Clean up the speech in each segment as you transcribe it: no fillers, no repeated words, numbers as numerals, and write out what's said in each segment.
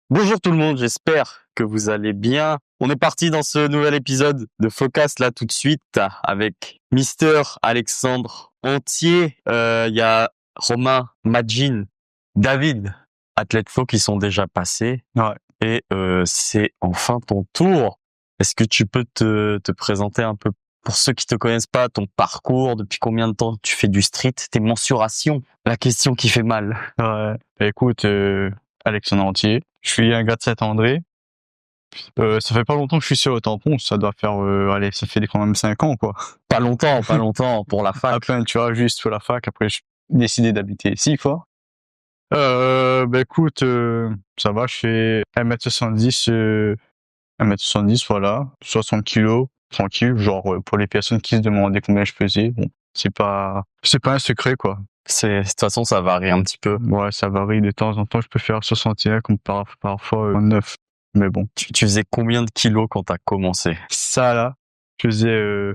Bonjour tout le monde, j'espère que vous allez bien. On est parti dans ce nouvel épisode de Focus là tout de suite avec Mister Alexandre Entier. Il y a Romain, Majin, David, athlètes faux qui sont déjà passés. Ouais. Et c'est enfin ton tour. Est-ce que tu peux te présenter un peu pour ceux qui te connaissent pas, ton parcours, depuis combien de temps tu fais du street, tes mensurations, la question qui fait mal. Ouais. Bah, écoute, Alexandre Entier. Je suis un gars de Saint-André. Ça fait pas longtemps que je suis sur le tampon. Ça doit faire, allez, ça fait quand même 5 ans, quoi. Pas longtemps pour la fac. À peine, tu vois, juste pour la fac. Après, j'ai décidé d'habiter ici, quoi. Bah, écoute, ça va, je fais 1m70, 1m70, voilà. 60 kilos, tranquille. Genre, pour les personnes qui se demandaient combien je pesais, bon, c'est pas un secret, quoi. De toute façon, ça varie un petit peu. Ouais, ça varie de temps en temps. Je peux faire 61 comme parfois 9. Mais bon. Tu faisais combien de kilos quand t'as commencé? Ça, là, je faisais,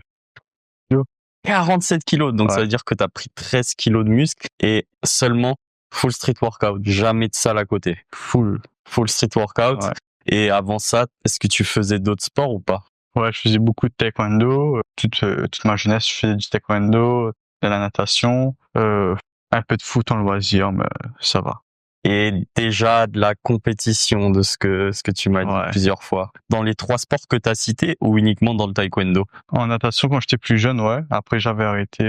47 kilos. Donc, ouais. ça veut dire que t'as pris 13 kilos de muscle et seulement full street workout. Jamais de salle à côté. Full street workout. Ouais. Et avant ça, est-ce que tu faisais d'autres sports ou pas? Ouais, je faisais beaucoup de taekwondo. Toute ma jeunesse, je faisais du taekwondo, de la natation, un peu de foot en loisir, mais ça va. Et déjà de la compétition de ce que tu m'as dit plusieurs fois. Dans les 3 sports que t'as cités ou uniquement dans le taekwondo? En natation, quand j'étais plus jeune, ouais. Après, j'avais arrêté,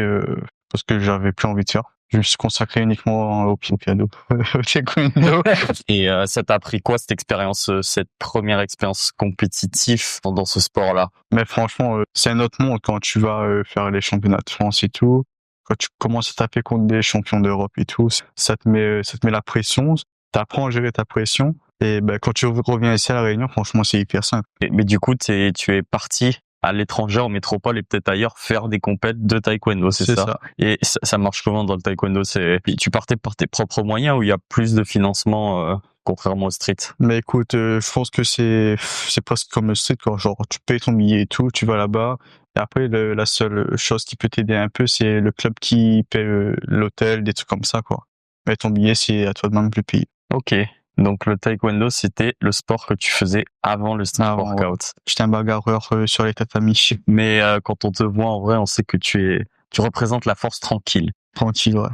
parce que j'avais plus envie de faire. Je me suis consacré uniquement au piano, au taekwondo. Et ça t'a appris quoi cette première expérience compétitive dans ce sport-là? Mais franchement, c'est un autre monde quand tu vas faire les championnats de France et tout. Quand tu commences à taper contre des champions d'Europe et tout, ça te met la pression. T'apprends à gérer ta pression. Et ben quand tu reviens ici à La Réunion, franchement, c'est hyper simple. Mais du coup, tu es parti à l'étranger, en métropole et peut-être ailleurs, faire des compètes de taekwondo, c'est ça? Et ça marche comment dans le taekwondo? Tu partais par tes propres moyens ou il y a plus de financement contrairement au street? Mais écoute, je pense que c'est presque comme le street, quoi. Genre, tu payes ton billet et tout, tu vas là-bas. Et après, la seule chose qui peut t'aider un peu, c'est le club qui paie l'hôtel, des trucs comme ça, quoi. Mais ton billet, c'est à toi de même de le payer. Ok. Donc le taekwondo, c'était le sport que tu faisais avant le street workout. Ouais. J'étais un bagarreur sur les tatamis. Mais quand on te voit en vrai, on sait que tu représentes la force tranquille. Tranquille, ouais.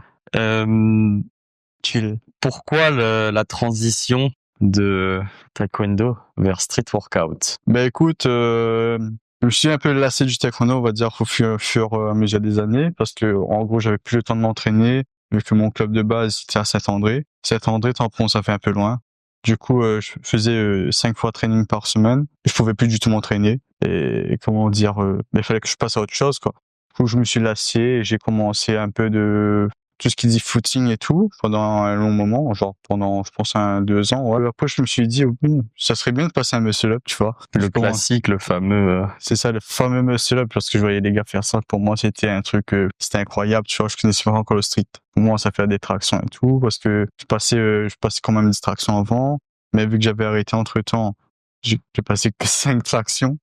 Chill. Pourquoi la transition de taekwondo vers street workout? Ben écoute, je me suis un peu lassé du taekwondo, on va dire, au fur et à mesure des années, parce que en gros, j'avais plus le temps de m'entraîner, vu que mon club de base c'était à Saint-André. Saint-André, tampon, ça fait un peu loin. Du coup, je faisais 5 fois training par semaine. Je pouvais plus du tout m'entraîner. Et comment dire, il fallait que je passe à autre chose, quoi. Du coup, je me suis lassé et j'ai commencé un peu de tout ce qui dit footing et tout pendant un long moment, genre pendant, je pense, 2 ans. Ouais. Après, je me suis dit, bon, ça serait bien de passer un muscle up, tu vois. Le classique, le fameux. C'est ça, le fameux muscle up, parce que je voyais les gars faire ça. Pour moi, c'était un truc, c'était incroyable, tu vois. Je connaissais pas encore le street. Pour moi, ça fait des tractions et tout, parce que je passais quand même des tractions avant. Mais vu que j'avais arrêté entre temps, j'ai passé que 5 tractions.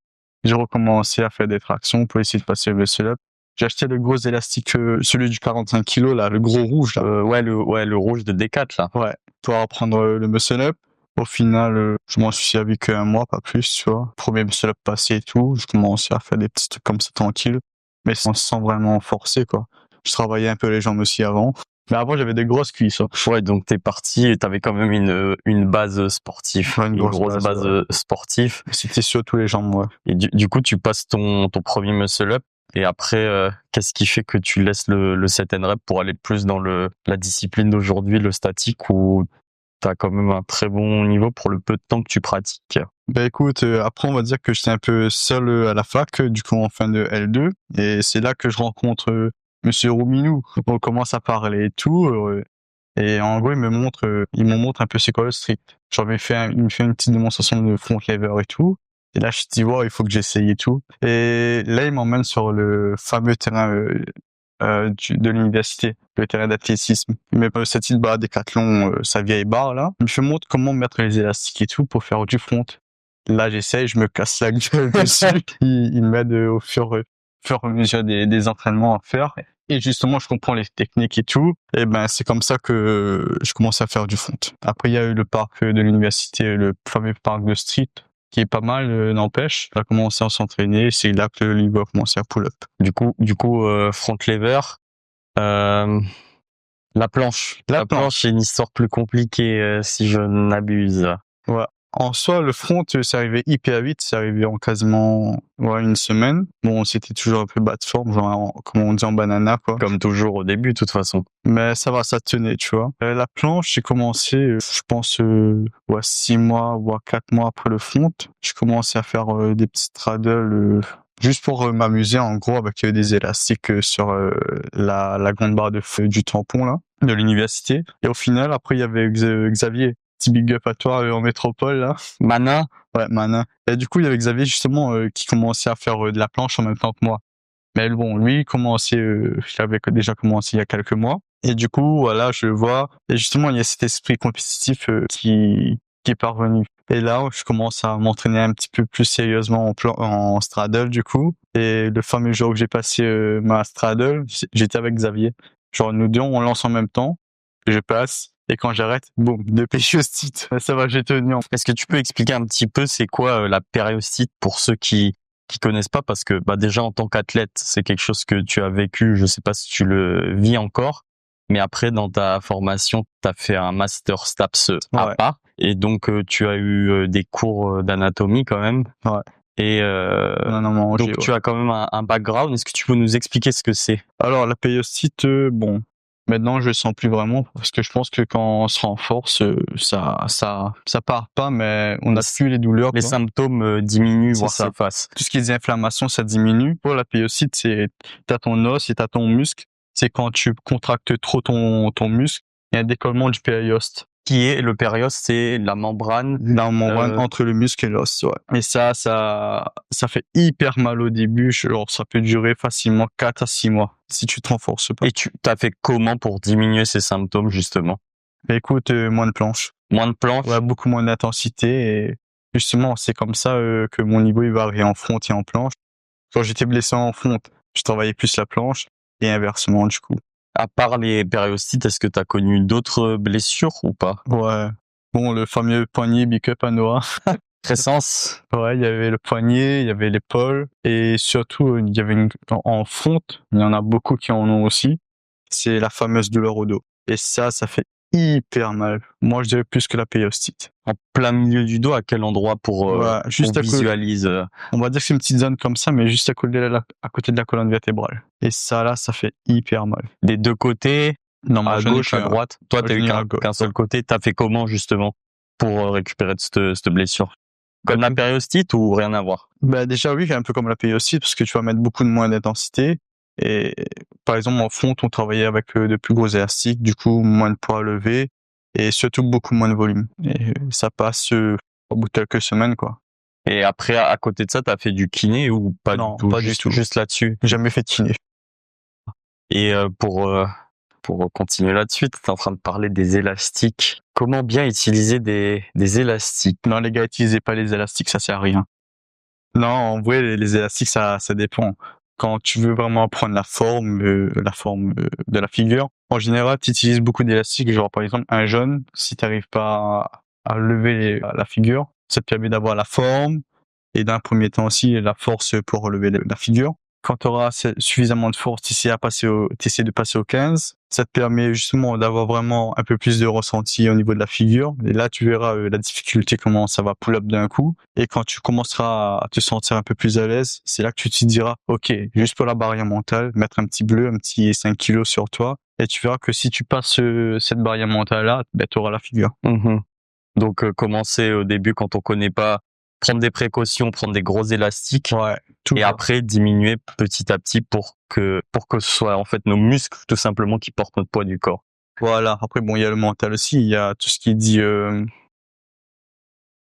J'ai recommencé à faire des tractions pour essayer de passer le muscle up. J'ai acheté le gros élastique, celui du 45 kilos, là, le gros rouge, là. Le rouge de D4, là. Ouais. Pour apprendre le muscle up. Au final, je m'en suis servi qu'un mois, pas plus, tu vois. Premier muscle up passé et tout. Je commençais à faire des petits trucs comme ça tranquille. Mais sans vraiment forcer, quoi. Je travaillais un peu les jambes aussi avant. Mais avant, j'avais des grosses cuisses, hein. Ouais, donc t'es parti et t'avais quand même une base sportive. Ouais, une grosse base sportive. C'était surtout les jambes, ouais. Et du coup, tu passes ton premier muscle up. Et après, qu'est-ce qui fait que tu laisses le set and rep pour aller plus dans la discipline d'aujourd'hui, le statique, où t'as quand même un très bon niveau pour le peu de temps que tu pratiques? Ben écoute, après on va dire que j'étais un peu seul à la fac, du coup en fin de L2, et c'est là que je rencontre Monsieur Rouminou. On commence à parler et tout, et en gros il me montre un peu c'est quoi le street. Il me fait une petite démonstration de front lever et tout. Et là, je me dis, wow, il faut que j'essaye et tout. Et là, il m'emmène sur le fameux terrain de l'université, le terrain d'athlétisme. Il met cette petite barre Décathlon, sa vieille barre là. Il me montre comment mettre les élastiques et tout pour faire du front. Là, j'essaye, je me casse la gueule dessus. Il m'aide au fur et à mesure des entraînements à faire. et justement, je comprends les techniques et tout. Et ben, c'est comme ça que je commence à faire du front. Après, il y a eu le parc de l'université, le fameux parc de street, qui est pas mal, n'empêche. On a commencé à s'entraîner. C'est là que le niveau a commencé à pull up. Du coup, front lever, euh, la planche. La planche, c'est une histoire plus compliquée, si je n'abuse. Ouais. En soi, le front, c'est arrivé hyper vite. C'est arrivé en quasiment une semaine. Bon, c'était toujours un peu bas de forme, genre, comme on dit en banana, quoi. Comme toujours au début, de toute façon. Mais ça va, ça tenait, tu vois. La planche, j'ai commencé, je pense, 6 mois, voire 4 mois après le front. J'ai commencé à faire des petits straddles, juste pour m'amuser, en gros, avec des élastiques sur la grande barre de feu du tampon, là, de l'université. Et au final, après, il y avait Xavier. Petit big up à toi en métropole, là. Manin. Ouais, Manin. Et du coup, il y avait Xavier, justement, qui commençait à faire de la planche en même temps que moi. Mais bon, lui, il avait déjà commencé il y a quelques mois. Et du coup, voilà, je le vois. Et justement, il y a cet esprit compétitif qui est parvenu. Et là, je commence à m'entraîner un petit peu plus sérieusement en straddle, du coup. Et le fameux jour que j'ai passé ma straddle, j'étais avec Xavier. Genre, nous deux, on lance en même temps. Je passe. Et quand j'arrête, boum, de périostite. Ça va, j'ai tenu. Est-ce que tu peux expliquer un petit peu c'est quoi la périostite pour ceux qui connaissent pas, parce que déjà en tant qu'athlète, c'est quelque chose que tu as vécu, je sais pas si tu le vis encore, mais après dans ta formation, tu as fait un master STAPS à part, et donc tu as eu des cours d'anatomie quand même. Ouais. Et donc tu as quand même un background. Est-ce que tu peux nous expliquer ce que c'est? Alors la périostite, bon, maintenant je le sens plus vraiment, parce que je pense que quand on se renforce, ça part pas, mais on a plus les douleurs. Les symptômes diminuent, voire s'effacent. Tout ce qui est inflammation, ça diminue. Pour la périostite, t'as ton os et t'as ton muscle. C'est quand tu contractes trop ton muscle, il y a un décollement du périoste. Qui est le périoste, c'est la membrane entre le muscle et l'os, ouais. Et ça fait hyper mal au début, genre ça peut durer facilement 4 à 6 mois si tu te renforces pas. Et tu t'as fait comment pour diminuer ces symptômes justement? Écoute, moins de planches. Moins de planches? Ouais, beaucoup moins d'intensité, et justement, c'est comme ça que mon niveau il varie en front et en planche. Quand j'étais blessé en front, je travaillais plus la planche, et inversement du coup. À part les périostites, est-ce que tu as connu d'autres blessures ou pas? Ouais. Bon, le fameux poignet big up à Noah. Crescence. Ouais, il y avait le poignet, il y avait l'épaule, et surtout, il y avait en fonte, il y en a beaucoup qui en ont aussi. C'est la fameuse douleur au dos. Et ça fait hyper mal. Moi, je dirais plus que la périostite. En plein milieu du dos, à quel endroit pour juste visualise? On va dire que c'est une petite zone comme ça, mais juste à côté de la colonne vertébrale. Et ça fait hyper mal. Des deux côtés? Non, à gauche, à droite? Toi, t'as eu qu'un seul côté. T'as fait comment, justement, pour récupérer de cette blessure? Comme la périostite ou rien à voir? Déjà, oui, un peu comme la périostite, parce que tu vas mettre beaucoup de moins d'intensité. Et par exemple, en fond, on travaillait avec de plus gros élastiques, du coup, moins de poids à lever, et surtout beaucoup moins de volume. Et ça passe au bout de quelques semaines, quoi. Et après, à côté de ça, t'as fait du kiné ou pas? Non, du tout? Pas du tout. Juste là-dessus? Jamais fait de kiné. Et pour continuer là-dessus, tu es en train de parler des élastiques. Comment bien utiliser des élastiques? Non, les gars, utilisez pas les élastiques, ça sert à rien. Non, en vrai, les élastiques, ça dépend. Quand tu veux vraiment prendre la forme de la figure, en général, tu utilises beaucoup d'élastiques. Genre, par exemple, un jaune, si tu n'arrives pas à lever la figure, ça te permet d'avoir la forme et d'un premier temps aussi la force pour relever la figure. Quand tu auras suffisamment de force, tu essaies de passer au 15. Ça te permet justement d'avoir vraiment un peu plus de ressenti au niveau de la figure. Et là, tu verras la difficulté, comment ça va pull up d'un coup. Et quand tu commenceras à te sentir un peu plus à l'aise, c'est là que tu te diras, OK, juste pour la barrière mentale, mettre un petit bleu, un petit 5 kilos sur toi. Et tu verras que si tu passes cette barrière mentale-là, tu auras la figure. Mmh. Donc, commencer au début quand on connaît pas, prendre des précautions, prendre des gros élastiques, et après diminuer petit à petit pour que ce soit en fait nos muscles tout simplement qui portent notre poids du corps. Voilà. Après, bon, il y a le mental aussi, il y a tout ce qui dit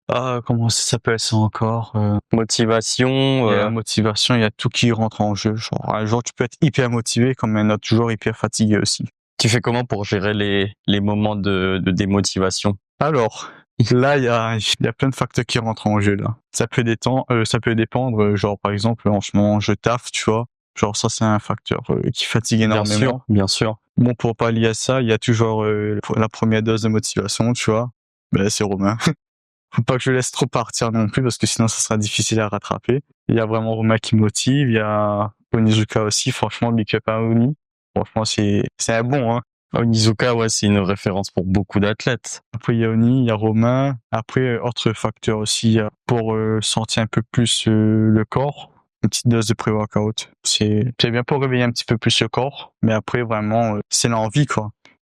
comment ça s'appelle ça encore? Motivation. Il y a la motivation, il y a tout qui rentre en jeu. Genre, un jour tu peux être hyper motivé, comme un autre jour hyper fatigué aussi. Tu fais comment pour gérer les moments de démotivation? Alors, là, il y a plein de facteurs qui rentrent en jeu, là. Ça peut dépendre, genre, par exemple, en ce moment, je taffe, tu vois. Genre ça c'est un facteur qui fatigue énormément. Bien sûr. Bon, pour pallier à ça, il y a toujours la première dose de motivation, tu vois. Ben c'est Romain. Faut pas que je laisse trop partir non plus parce que sinon ça sera difficile à rattraper. Il y a vraiment Romain qui me motive, il y a Onizuka aussi, franchement big up à Oni. Franchement c'est un bon hein. Onizuka, ouais, c'est une référence pour beaucoup d'athlètes. Après il y a Oni, il y a Romain. Après autre facteur aussi pour sentir un peu plus le corps, une petite dose de pré-workout. C'est bien pour réveiller un petit peu plus le corps, mais après vraiment c'est l'envie quoi.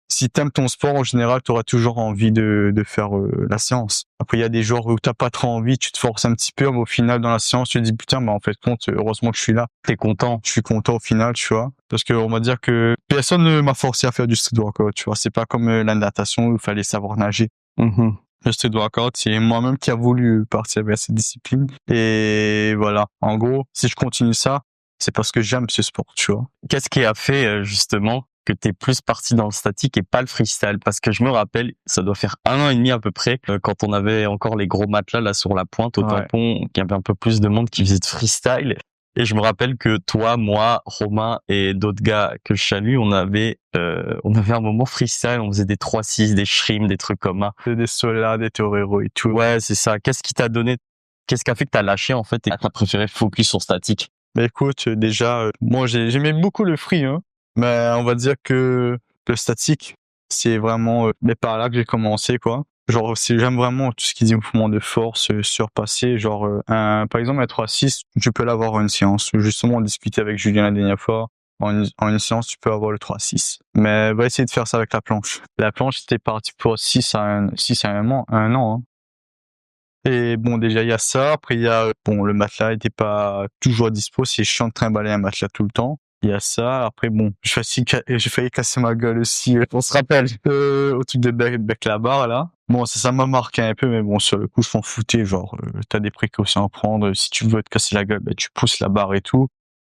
Si t'aimes ton sport, en général, t'auras toujours envie de faire la séance. Après, il y a des jours où t'as pas trop envie, tu te forces un petit peu, mais au final, dans la séance, tu te dis, putain, bah, en fait, compte, heureusement que je suis là. T'es content. Je suis content au final, tu vois. Parce que on va dire que personne ne m'a forcé à faire du street workout, tu vois. C'est pas comme la natation où il fallait savoir nager. Le street workout, c'est moi-même qui a voulu partir vers cette discipline. Et voilà. En gros, si je continue ça, c'est parce que j'aime ce sport, tu vois. Qu'est-ce qui a fait, justement, que t'es plus parti dans le statique et pas le freestyle? Parce que je me rappelle, ça doit faire 1 an et demi à peu près, quand on avait encore les gros matelas là sur la pointe au tampon, qu'il y avait un peu plus de monde qui faisait de freestyle. Et je me rappelle que toi, moi, Romain et d'autres gars que je salue, on avait un moment freestyle, on faisait des 3-6, des shrimps, des trucs comme ça. Des solas, des toreros et tout. Ouais, c'est ça. Qu'est-ce qui t'a donné, qu'est-ce qui a fait que t'as lâché, en fait, et t'as préféré focus sur statique? Bah écoute, déjà, moi j'aimais beaucoup le free, hein, mais on va dire que le statique, c'est vraiment par là que j'ai commencé, quoi. Genre, j'aime vraiment tout ce qui est mouvement de force, surpasser, genre, par exemple, un 3-6, tu peux l'avoir en une séance. Justement, on discutait avec Julien la dernière fois. En une séance, tu peux avoir le 3-6. Mais va essayer de faire ça avec la planche. La planche, c'était parti pour 6 à 1 an, hein. Et bon, déjà, il y a ça. Après, il y a, bon, le matelas était pas toujours dispo. C'est chiant de trimballer un matelas tout le temps. Il y a ça. Après, bon, j'ai failli casser ma gueule aussi. On se rappelle, au truc de bec la barre, là. Bon, ça m'a marqué un peu, mais bon, sur le coup, je m'en foutais. Genre, t'as des précautions à prendre. Si tu veux te casser la gueule, ben, tu pousses la barre et tout.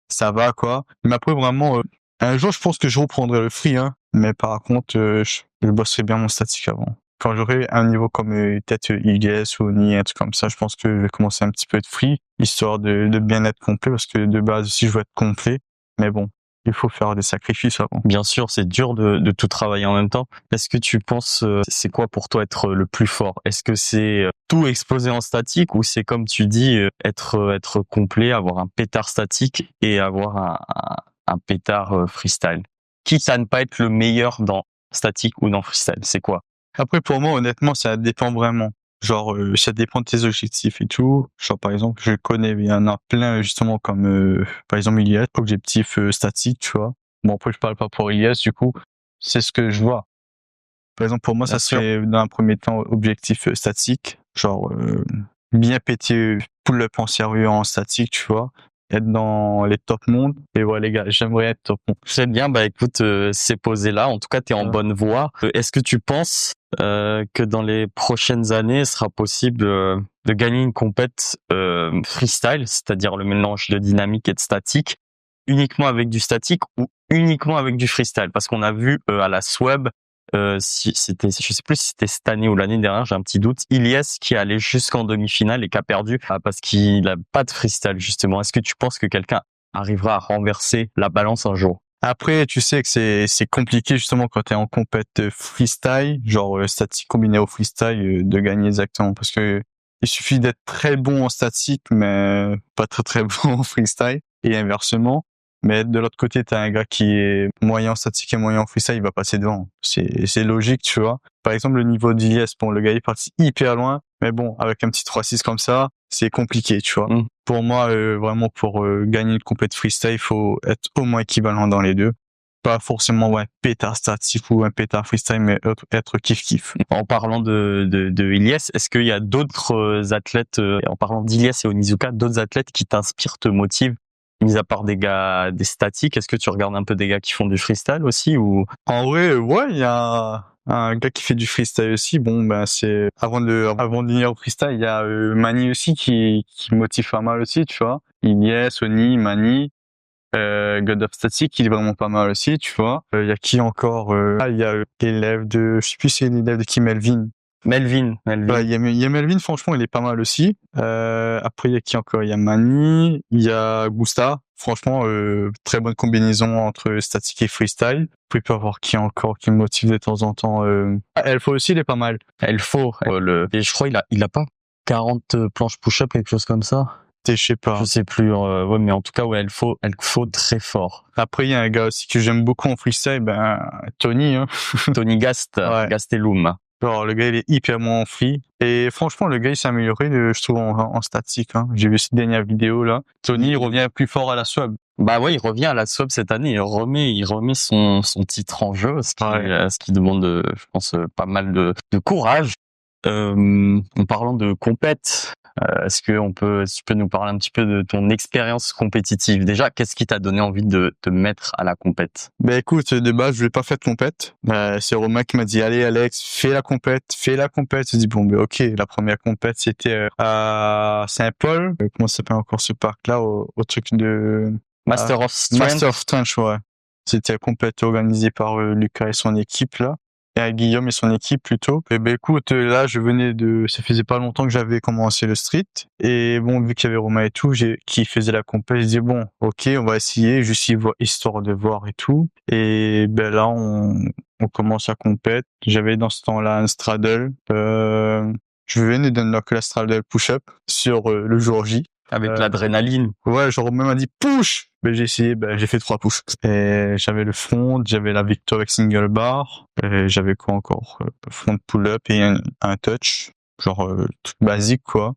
Ça va, quoi. Mais après, vraiment, un jour, je pense que je reprendrai le free, hein. Mais par contre, je bosserai bien mon statique avant. Quand j'aurai un niveau comme peut-être IGS ou ONI, un truc comme ça, je pense que je vais commencer un petit peu de free, histoire de bien être complet, parce que de base aussi, je veux être complet. Mais bon, il faut faire des sacrifices avant. Bien sûr, c'est dur de tout travailler en même temps. Est-ce que tu penses, c'est quoi pour toi être le plus fort? Est-ce que c'est tout exploser en statique, ou c'est comme tu dis, être complet, avoir un pétard statique et avoir un pétard freestyle? Quitte à ne pas être le meilleur dans statique ou dans freestyle, c'est quoi? Après, pour moi, honnêtement, ça dépend vraiment. Genre, ça dépend de tes objectifs et tout. Genre, par exemple, je connais, il y en a plein, justement, comme, par exemple, Ilias, objectif statique, tu vois. Bon, après, je parle pas pour Ilias, du coup. C'est ce que je vois. Par exemple, pour moi, Bien ça serait, dans un premier temps, objectif statique. Genre, bien péter pull-up en sérieux en statique, tu vois. Être dans les top mondes. Et ouais, les gars, j'aimerais être top monde. Très bien, bah écoute, c'est posé là. En tout cas, tu es en bonne voie. Est-ce que tu penses que dans les prochaines années, il sera possible de gagner une compète freestyle, c'est-à-dire le mélange de dynamique et de statique, uniquement avec du statique ou uniquement avec du freestyle? Parce qu'on a vu à la SWEB, si c'était, je sais plus si c'était cette année ou l'année dernière, j'ai un petit doute, Ilyes qui est allé jusqu'en demi-finale et qui a perdu parce qu'il a pas de freestyle justement. Est-ce que tu penses que quelqu'un arrivera à renverser la balance un jour? Après, tu sais que c'est compliqué justement quand t'es en compète freestyle, genre statique combiné au freestyle, de gagner exactement, parce que il suffit d'être très bon en statique, mais pas très très bon en freestyle, et inversement. Mais de l'autre côté, t'as un gars qui est moyen en statique et moyen en freestyle, il va passer devant. C'est logique, tu vois. Par exemple, le niveau d'Ilias, bon, le gars il est parti hyper loin, mais bon, avec un petit 3-6 comme ça, c'est compliqué, tu vois. Pour moi, vraiment, pour gagner une compète freestyle, il faut être au moins équivalent dans les deux. Pas forcément un pétard statique ou un pétard freestyle, mais être kiff-kiff. En parlant de Ilyes, est-ce qu'il y a d'autres athlètes, en parlant d'Ilyes et Onizuka, d'autres athlètes qui t'inspirent, te motivent, mis à part des gars, des statiques? Est-ce que tu regardes un peu des gars qui font du freestyle aussi, ou? En vrai, ouais, il y a un gars qui fait du freestyle aussi. Bon, ben, c'est, avant de venir au freestyle, il y a Mani aussi qui motive pas mal aussi, tu vois. Ilyes, Oni, Mani. God of Static, il est vraiment pas mal aussi, tu vois. Il y a qui encore? Il y a l'élève de, je sais plus si c'est l'élève de Kim Elvin. Melvin. Ouais, il y a Melvin, franchement, il est pas mal aussi. Après, il y a qui encore? Il y a Mani, il y a Gusta. Franchement, très bonne combinaison entre statique et freestyle. Puis il peut y avoir qui encore qui me motive de temps en temps. Elfo aussi, il est pas mal. Elfo, et je crois il a pas 40 planches push-up, quelque chose comme ça. Je sais pas. Je sais plus, ouais, mais en tout cas, ouais, Elfo très fort. Après, il y a un gars aussi que j'aime beaucoup en freestyle, Tony, hein. Tony Gast, Ouais. Gastelum. Genre, le gars, il est hyper bon en free. Et franchement, le gars, il s'est amélioré, je trouve, en statique, hein. J'ai vu cette dernière vidéo, là. Tony, il revient plus fort à la sub. Bah ouais, il revient à la sub cette année, il remet son titre en jeu, ce qui demande, je pense, pas mal de courage. En parlant de compète, est-ce que tu peux nous parler un petit peu de ton expérience compétitive? Déjà, qu'est-ce qui t'a donné envie de te mettre à la compète? Ben écoute, de base, je voulais pas faire de compète. C'est Romain qui m'a dit, allez Alex, fais la compète. J'ai dit, bon, ben ok, la première compète, c'était à Saint-Paul. Comment ça s'appelle encore ce parc-là, au truc de... Master of Strength. Master of Strength, ouais. C'était la compète organisée par Lucas et son équipe, là. Et Guillaume et son équipe plutôt. Et ben écoute, là ça faisait pas longtemps que j'avais commencé le street. Et bon, vu qu'il y avait Romain et tout, qui faisait la compète, je dis bon, ok, on va essayer, juste histoire de voir et tout. Et ben là, on commence la compète. J'avais dans ce temps-là un straddle. Je venais d'unlock la straddle push-up sur le jour J. Avec l'adrénaline. Ouais, genre Romain m'a dit push. Ben j'ai essayé, j'ai fait 3 push. Et j'avais le front, j'avais la victoire avec single bar, et j'avais quoi encore? Front pull-up et un touch, genre truc basique quoi.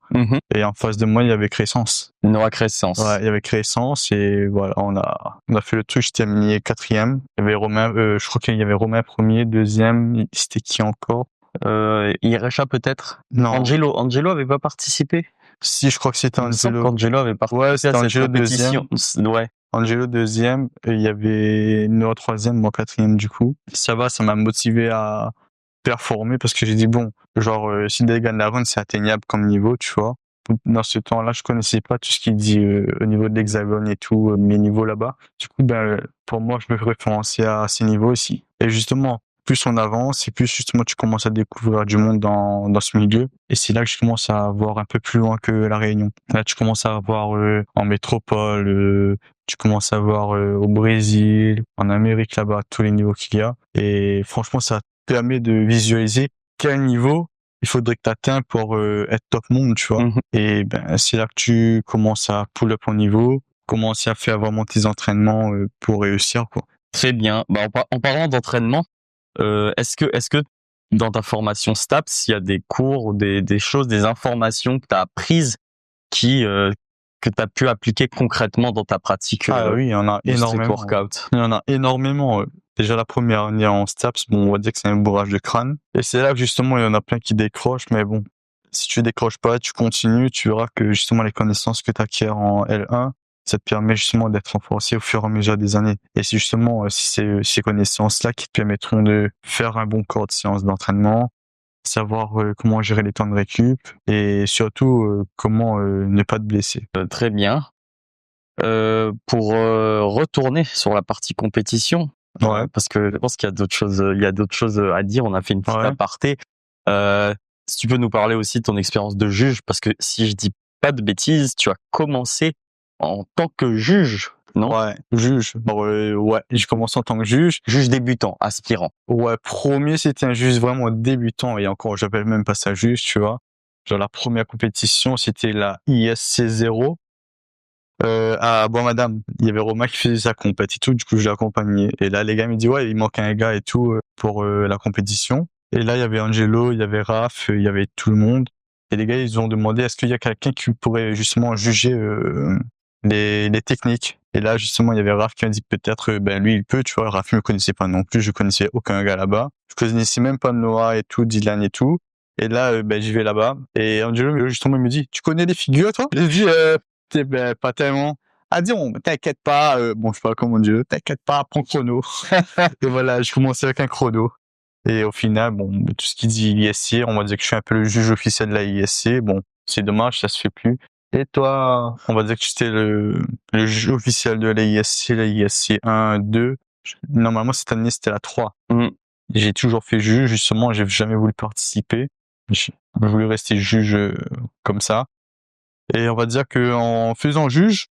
Et en face de moi, il y avait Crescence. Noah Crescence. Ouais, il y avait Crescence et voilà, on a fait le truc, j'étais terminé 4e. Il y avait Romain, je crois qu'il y avait Romain premier, deuxième, c'était qui encore? Irecha peut-être? Non. Angelo avait pas participé? Si, je crois que c'était Angelo. Angelo avait participé. Ouais, c'était Angelo deuxième. Ouais. Angelo deuxième, et il y avait Noah troisième, moi quatrième du coup. Ça m'a motivé à performer parce que j'ai dit bon, genre si des gars de la run c'est atteignable comme niveau, tu vois. Dans ce temps-là, je connaissais pas tout ce qu'il dit au niveau de l'hexagone et tout, mes niveaux là-bas. Du coup, pour moi, je me référençais à ces niveaux aussi. Et justement, plus on avance et plus justement tu commences à découvrir du monde dans ce milieu. Et c'est là que je commence à voir un peu plus loin que la Réunion. Là, tu commences à voir en métropole, tu commences à voir au Brésil, en Amérique là-bas, tous les niveaux qu'il y a. Et franchement, ça permet de visualiser quel niveau il faudrait que tu atteignes pour être top monde, tu vois. Et c'est là que tu commences à pull up en niveau, commencer à faire vraiment tes entraînements pour réussir, quoi. Très bien. En parlant d'entraînement, est-ce que dans ta formation STAPS, il y a des cours ou des choses, des informations que tu as apprises que tu as pu appliquer concrètement dans ta pratique? Oui, il y en a énormément. Workout. Il y en a énormément. Déjà la première année en STAPS, bon, on va dire que c'est un bourrage de crâne. Et c'est là que justement il y en a plein qui décrochent, mais bon, si tu décroches pas, tu continues, tu verras que justement les connaissances que tu acquiers en L1, ça te permet justement d'être renforcé au fur et à mesure des années. Et c'est justement ces connaissances-là qui te permettront de faire un bon corps de séance d'entraînement, savoir comment gérer les temps de récup et surtout comment ne pas te blesser. Très bien. Pour retourner sur la partie compétition, ouais. Parce que je pense qu'il y a d'autres choses à dire. On a fait une petite aparté. Si tu peux nous parler aussi de ton expérience de juge, parce que si je dis pas de bêtises, tu as commencé en tant que juge, non? Ouais, juge. Ouais, j'ai commencé en tant que juge. Juge débutant, aspirant. Ouais, premier, c'était un juge vraiment débutant, et encore, j'appelle même pas ça juge, tu vois. Genre, la première compétition, c'était la ISC 0. À Bois-Madame, il y avait Romain qui faisait sa compète et tout, du coup je l'ai accompagné. Et là les gars me disent ouais, il manque un gars et tout pour la compétition. Et là il y avait Angelo, il y avait Raph, il y avait tout le monde. Et les gars ils ont demandé est-ce qu'il y a quelqu'un qui pourrait justement juger les techniques. Et là justement il y avait Raph qui m'a dit peut-être lui il peut, tu vois. Raph me connaissait pas non plus, je connaissais aucun gars là-bas. Je connaissais même pas Noah et tout, Dylan et tout. Et là j'y vais là-bas et Angelo justement il me dit tu connais les figures toi? J'ai dit pas tellement. Ah disons, t'inquiète pas, bon je sais pas comment Dieu, t'inquiète pas, prends chrono. Et voilà, je commençais avec un chrono. Et au final, bon, tout ce qui dit ISC, on va dire que je suis un peu le juge officiel de la ISC. Bon, c'est dommage, ça se fait plus. Et toi, on va dire que j'étais le juge officiel de la ISC 1, 2. Normalement, cette année, c'était la 3. J'ai toujours fait juge, justement, j'ai jamais voulu participer. J'ai voulu rester juge comme ça. Et on va dire que en faisant juge,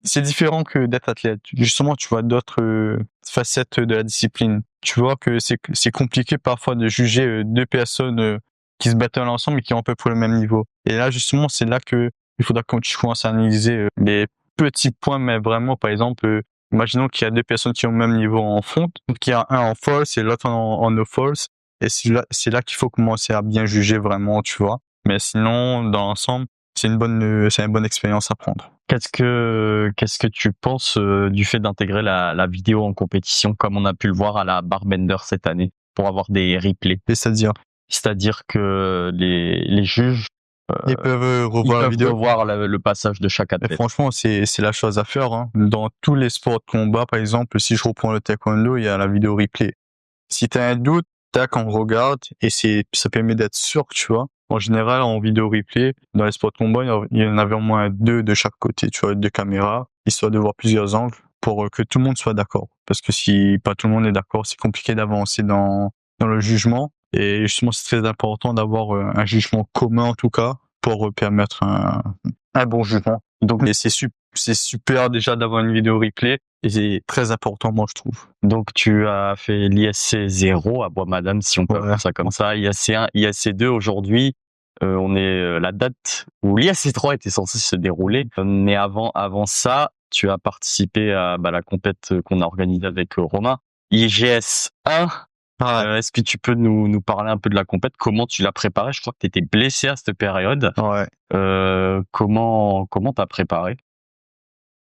c'est différent que d'être athlète. Justement, tu vois d'autres facettes de la discipline. Tu vois que c'est compliqué parfois de juger deux personnes qui se battent ensemble et qui ont à peu près le même niveau. Et là, justement, c'est là que il faudra que tu commences à analyser les petits points, mais vraiment, par exemple, imaginons qu'il y a deux personnes qui ont le même niveau en front, qu'il y a un en false et l'autre en no false. Et c'est là qu'il faut commencer à bien juger vraiment, tu vois. Mais sinon, dans l'ensemble, c'est une bonne expérience à prendre. Qu'est-ce que tu penses du fait d'intégrer la vidéo en compétition comme on a pu le voir à la Barbender cette année pour avoir des replays? C'est-à-dire que les juges ils peuvent revoir la vidéo, revoir le passage de chaque et athlète. franchement, c'est la chose à faire, hein. Dans tous les sports de combat, par exemple, si je reprends le taekwondo, il y a la vidéo replay. Si t'as un doute, tac, on regarde et ça permet d'être sûr, tu vois. En général, en vidéo replay, dans les sports de combat, il y en avait au moins 2 de chaque côté, tu vois, 2 caméras, histoire de voir plusieurs angles pour que tout le monde soit d'accord. Parce que si pas tout le monde est d'accord, c'est compliqué d'avancer dans le jugement. Et justement, c'est très important d'avoir un jugement commun, en tout cas, pour permettre un bon jugement. Donc, c'est super déjà d'avoir une vidéo replay. Et c'est très important, moi, je trouve. Donc, tu as fait l'ISC 0 à Bois-Madame, si on peut appeler ça comme ça. ISC 1, ISC 2 aujourd'hui. On est la date où l'ISC 3 était censé se dérouler. Mais avant ça, tu as participé à la compète qu'on a organisée avec Romain. IGS 1. Est-ce que tu peux nous parler un peu de la compète? Comment tu l'as préparée? Je crois que tu étais blessé à cette période. Ouais. Comment t'as préparé?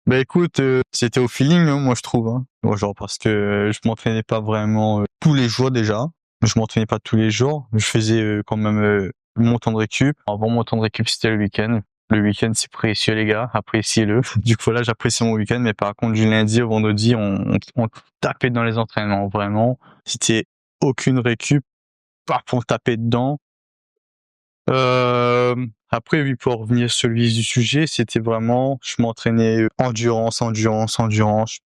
Bah écoute, c'était au feeling, hein, moi je trouve, hein. Genre parce que je m'entraînais pas vraiment tous les jours déjà. Je m'entraînais pas tous les jours. Je faisais quand même mon temps de récup. Avant mon temps de récup, c'était le week-end. Le week-end, c'est précieux, les gars. Appréciez-le. Du coup, là, j'apprécie mon week-end. Mais par contre, du lundi au vendredi, on tapait dans les entraînements. Vraiment. C'était aucune récup. Parfois, on tapait dedans. Après, oui, pour revenir sur le vif du sujet, c'était vraiment, je m'entraînais endurance,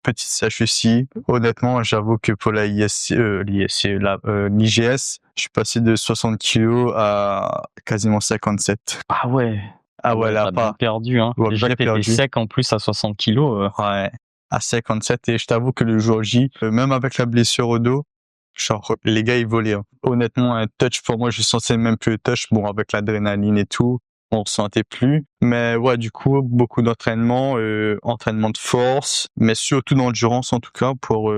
petite sèche aussi. Honnêtement, j'avoue que pour la l'IGS, je suis passé de 60 kilos à quasiment 57. Ah ouais. Ah ouais, là, t'as bien perdu, hein. Ouais, Déjà bien que t'étais perdu. sec en plus à 60 kilos. Ouais, à 57. Et je t'avoue que le jour J, même avec la blessure au dos, genre, les gars, ils volaient, hein. Honnêtement, un touch, pour moi, je sentais même plus le touch. Bon, avec l'adrénaline et tout, on sentait plus. Mais ouais, du coup, beaucoup d'entraînement, entraînement de force, mais surtout d'endurance, en tout cas, pour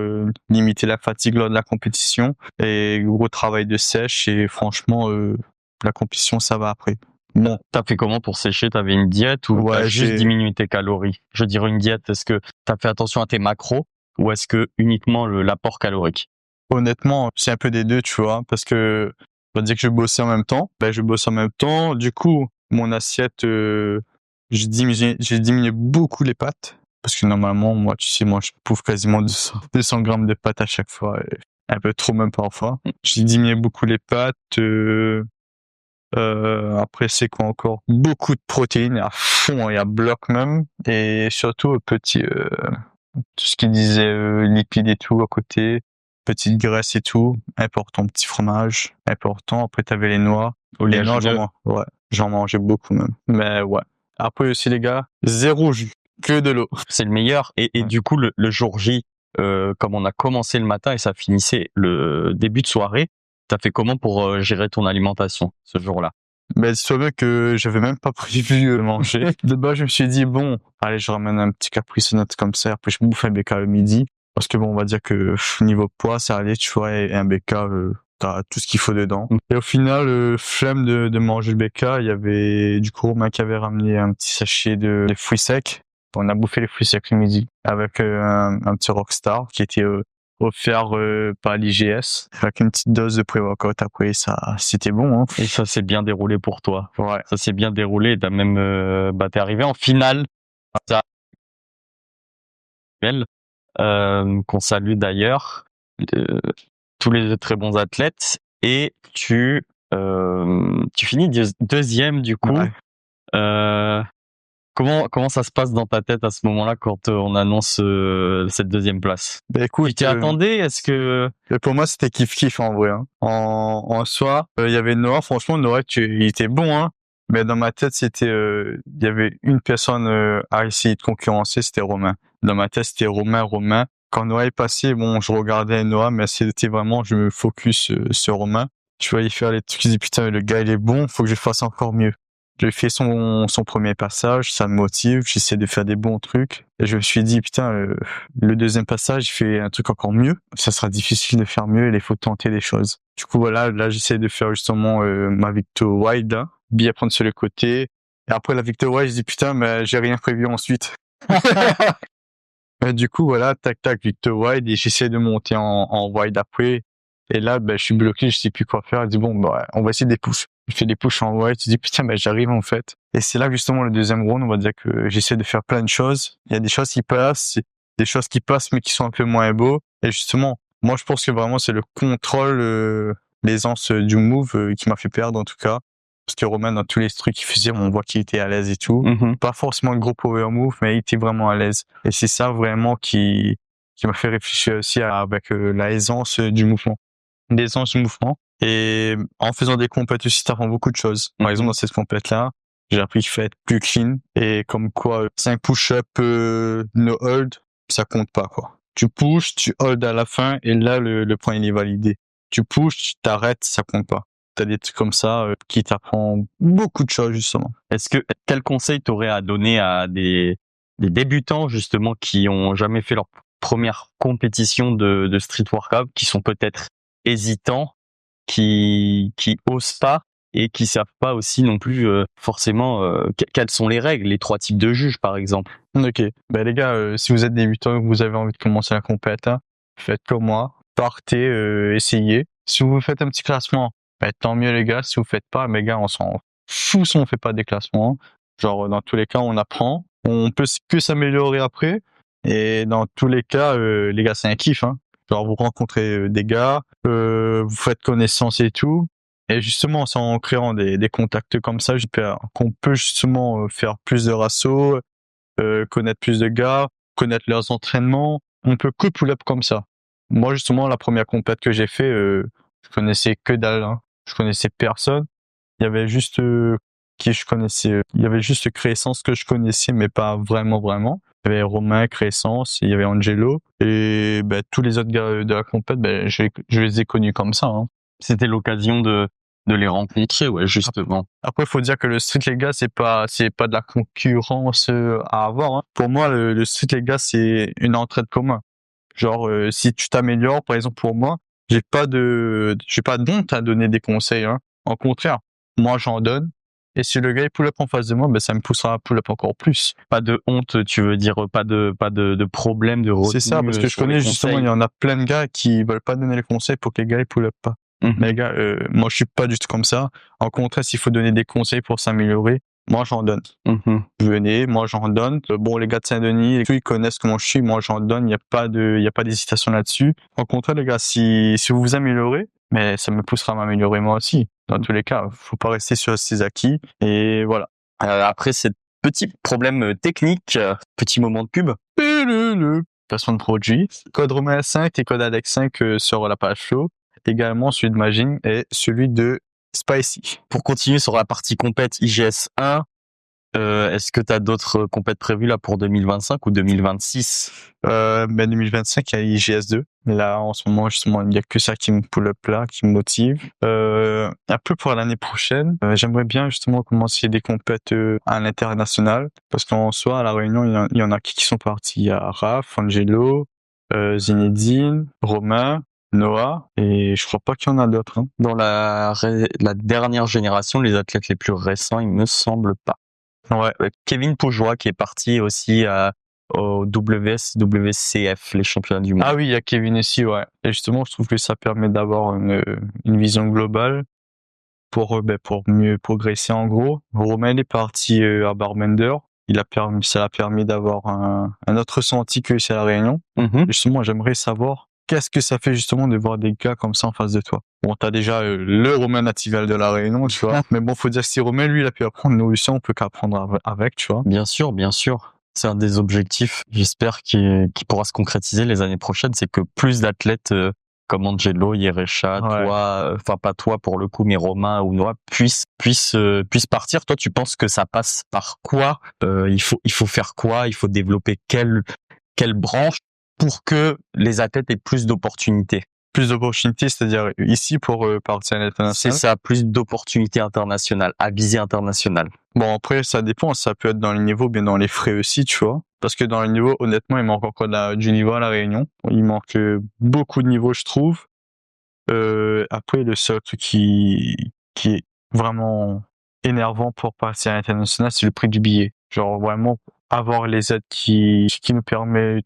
limiter la fatigue lors de la compétition. Et gros travail de sèche. Et franchement, la compétition, ça va après. Bon. T'as fait comment pour sécher? T'avais une diète ou t'as juste diminué tes calories? Je dirais une diète, est-ce que t'as fait attention à tes macros ou est-ce que uniquement l'apport calorique? Honnêtement, c'est un peu des deux, tu vois, parce que on va dire que je bossais en même temps. Je bosse en même temps. Du coup, mon assiette, j'ai diminué beaucoup les pâtes. Parce que normalement, moi, tu sais, moi, je bouffe quasiment 200 grammes de pâtes à chaque fois. Un peu trop même parfois. J'ai diminué beaucoup les pâtes. Après, c'est quoi encore? Beaucoup de protéines à fond et à bloc même. Et surtout, tout ce qui disait lipides et tout à côté. Petite graisse et tout. Important. Petit fromage. Important. Après, t'avais les noix. Les noix, j'en mangeais beaucoup même. Mais ouais. Après aussi, les gars, zéro jus. Que de l'eau. C'est le meilleur. Et du coup, le jour J, comme on a commencé le matin et ça finissait le début de soirée, t'as fait comment pour gérer ton alimentation ce jour-là? C'est vrai que j'avais même pas prévu manger. De base, je me suis dit, bon, allez, je ramène un petit Capri Sun comme ça. Après, je bouffe un BK le midi. Parce que bon, on va dire que niveau poids, ça allait, tu vois, et un BK, t'as tout ce qu'il faut dedans. Et au final, flemme de manger le BK, il y avait du coup Romain qui avait ramené un petit sachet de fruits secs. On a bouffé les fruits secs le midi avec un petit Rockstar qui était offert par l'IGS avec une petite dose de pré-workout. Après, ça, c'était bon, hein. Et ça s'est bien déroulé pour toi. Ouais. Ça s'est bien déroulé. T'as même, t'es arrivé en finale. Ça, qu'on salue d'ailleurs. Tous les très bons athlètes. Et tu finis deuxième du coup. Ouais. Comment ça se passe dans ta tête à ce moment-là quand on annonce cette deuxième place? Bah écoute, Tu t'y attendais? Est-ce que pour moi c'était kiff en vrai. Hein. En soi, il y avait Noah. Franchement, Noah, il était bon, hein. Mais dans ma tête, c'était, il y avait une personne à essayer de concurrencer, c'était Romain. Dans ma tête, c'était Romain. Quand Noah est passé, bon, je regardais Noah, mais c'était vraiment, je me focus sur Romain. Je voyais faire les trucs, je dis putain, le gars il est bon, faut que je fasse encore mieux. J'ai fait son premier passage, ça me motive, j'essaie de faire des bons trucs. Et je me suis dit, putain, le deuxième passage, il fait un truc encore mieux. Ça sera difficile de faire mieux, il faut tenter des choses. Du coup, voilà, là, j'essaie de faire justement ma Victor Wide, hein, bien prendre sur le côté. Et après la Victor Wide, je dis, putain, mais j'ai rien prévu ensuite. Du coup, voilà, tac, Victor Wide, et j'essaie de monter en wide après. Et là, je suis bloqué, je sais plus quoi faire. Je dis, bon, on va essayer des push. Je fais des push en wide, je dis, putain, j'arrive, en fait. Et c'est là, justement, le deuxième round, on va dire que j'essaie de faire plein de choses. Il y a des choses qui passent, des choses qui passent, mais qui sont un peu moins beaux. Et justement, moi, je pense que vraiment, c'est le contrôle, l'aisance du move qui m'a fait perdre, en tout cas. Parce que Romain, dans tous les trucs qu'il faisait, on voit qu'il était à l'aise et tout. Pas forcément le gros power move, mais il était vraiment à l'aise. Et c'est ça vraiment qui m'a fait réfléchir aussi avec la aisance du mouvement. L'aisance du mouvement. Et en faisant des compètes aussi, t'apprends beaucoup de choses. Par exemple, dans cette compète-là, j'ai appris qu'il faut être plus clean. Et comme quoi, 5 push-up, no hold, ça compte pas, quoi. Tu pushes, tu hold à la fin, et là, le point, il est validé. Tu pushes, tu t'arrêtes, ça compte pas. T'as des trucs comme ça qui t'apprend beaucoup de choses, justement. Quel conseil t'aurais à donner à des débutants, justement, qui ont jamais fait leur première compétition de street workout, qui sont peut-être hésitants, qui osent pas et qui savent pas aussi non plus forcément quelles sont les règles, les 3 types de juges, par exemple. Ok. Les gars, si vous êtes débutants et que vous avez envie de commencer la compète, hein, faites comme moi. Partez, essayez. Si vous faites un petit classement, tant mieux les gars. Si vous faites pas, les gars, on s'en fout si on fait pas des classements. Genre, dans tous les cas, on apprend. On peut que s'améliorer après. Et dans tous les cas, les gars, c'est un kiff, hein. Genre, vous rencontrez des gars, vous faites connaissance et tout. Et justement, c'est en créant des contacts comme ça, qu'on peut justement faire plus de rassos, connaître plus de gars, connaître leurs entraînements. On peut que pull-up comme ça. Moi, justement, la première compète que j'ai fait, je connaissais que dalle, hein. Je connaissais personne. Il y avait juste qui je connaissais. Il y avait juste Créessence que je connaissais, mais pas vraiment. Il y avait Romain, Créessence, il y avait Angelo. Et tous les autres gars de la compète, je les ai connus comme ça, hein. C'était l'occasion de les rencontrer, ouais, justement. Après, faut dire que le street, les gars, c'est pas de la concurrence à avoir, hein. Pour moi, le street, les gars, c'est une entraide commune. Genre, si tu t'améliores, par exemple, pour moi, j'ai pas d'honte à donner des conseils, hein. En contraire, moi, j'en donne. Et si le gars, il pull up en face de moi, ça me poussera à pull up encore plus. Pas de honte, tu veux dire, pas de problème de retenue. C'est ça, parce que je connais justement, il y en a plein de gars qui veulent pas donner les conseils pour que les gars, ils pull up pas. Mais les gars, moi, je suis pas du tout comme ça. En contraire, s'il faut donner des conseils pour s'améliorer, moi, j'en donne. Venez, moi, j'en donne. Bon, les gars de Saint-Denis, ils connaissent comment je suis, moi, j'en donne. Il y a pas d'hésitation là-dessus. Au contraire, les gars, si vous vous améliorez, mais ça me poussera à m'améliorer moi aussi. Dans tous les cas, faut pas rester sur ses acquis. Et voilà. Après, ces petits problèmes techniques, petit moment de pub. Placement de produit. Code Romain 5 et code Alex 5 sur la page Flow. Également celui de Magine et celui de Spicy. Pour continuer sur la partie compète IGS 1, est-ce que tu as d'autres compètes prévues là pour 2025 ou 2026? 2025, il y a IGS 2. Là, en ce moment, justement, il n'y a que ça qui me pull up là, qui me motive. Un peu pour l'année prochaine, j'aimerais bien justement commencer des compètes à l'international. Parce qu'en soi, à La Réunion, il y en a qui sont partis. Il y a Raph, Angelo, Zinedine, Romain, Noah, et je crois pas qu'il y en a d'autres, hein. Dans la dernière génération, les athlètes les plus récents, il me semble pas. Ouais. Kevin Poujoie qui est parti aussi au WCF, les championnats du monde. Ah oui, il y a Kevin aussi, ouais. Et justement, je trouve que ça permet d'avoir une vision globale pour mieux progresser en gros. Romain est parti à Barbender. Ça l'a permis d'avoir un autre ressenti que c'est à La Réunion. Justement, j'aimerais savoir qu'est-ce que ça fait justement de voir des gars comme ça en face de toi? Bon, t'as déjà le Romain Natival de la Réunion, tu vois. Mais bon, faut dire que si Romain, lui, il a pu apprendre, nous aussi, on peut qu'apprendre avec, tu vois. Bien sûr, bien sûr. C'est un des objectifs, j'espère, qui pourra se concrétiser les années prochaines, c'est que plus d'athlètes comme Angelo, Yerecha, Ouais. toi, enfin pas toi pour le coup, mais Romain ou Noah puissent partir. Toi, tu penses que ça passe par quoi? Il faut faire quoi? Il faut développer quelle branche pour que les athlètes aient plus d'opportunités? Plus d'opportunités, c'est-à-dire ici pour partir à C'est l'international. ça, plus d'opportunités internationales, à visée internationale. Bon, après, ça dépend. Ça peut être dans les niveaux, bien dans les frais aussi, tu vois. Parce que dans les niveaux, honnêtement, il manque encore du niveau à la Réunion. Il manque beaucoup de niveaux, je trouve. Après, le seul truc qui est vraiment énervant pour passer à l'international, c'est le prix du billet. Genre, vraiment, avoir les aides qui nous permettent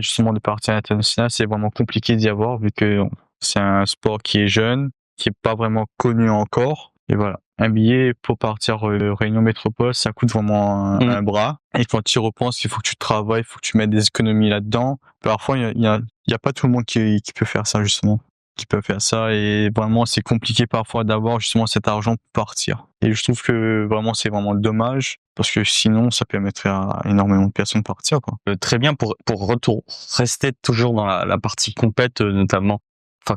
justement de partir à l'international, c'est vraiment compliqué d'y avoir vu que c'est un sport qui est jeune, qui est pas vraiment connu encore. Et voilà. Un billet pour partir Réunion Métropole, ça coûte vraiment un bras. Et quand tu y repenses, il faut que tu travailles, il faut que tu mettes des économies là-dedans. Parfois, il y a pas tout le monde qui peut faire ça, justement. Qui peut faire ça, et vraiment c'est compliqué parfois d'avoir justement cet argent pour partir. Et je trouve que vraiment c'est vraiment dommage parce que sinon ça permettrait à énormément de personnes de partir, quoi. Très bien, pour rester toujours dans la partie compète notamment, enfin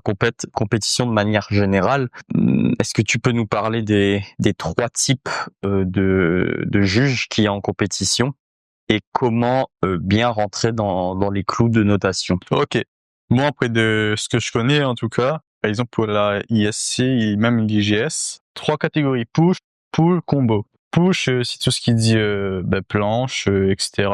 compétition de manière générale. Est-ce que tu peux nous parler des trois types de juges qu'il y a en compétition et comment bien rentrer dans les clous de notation? Ok. Moi, après de ce que je connais, en tout cas, par exemple pour la ISC et même l'IGS, 3 catégories: push, pull, combo. Push, c'est tout ce qui dit planche, etc.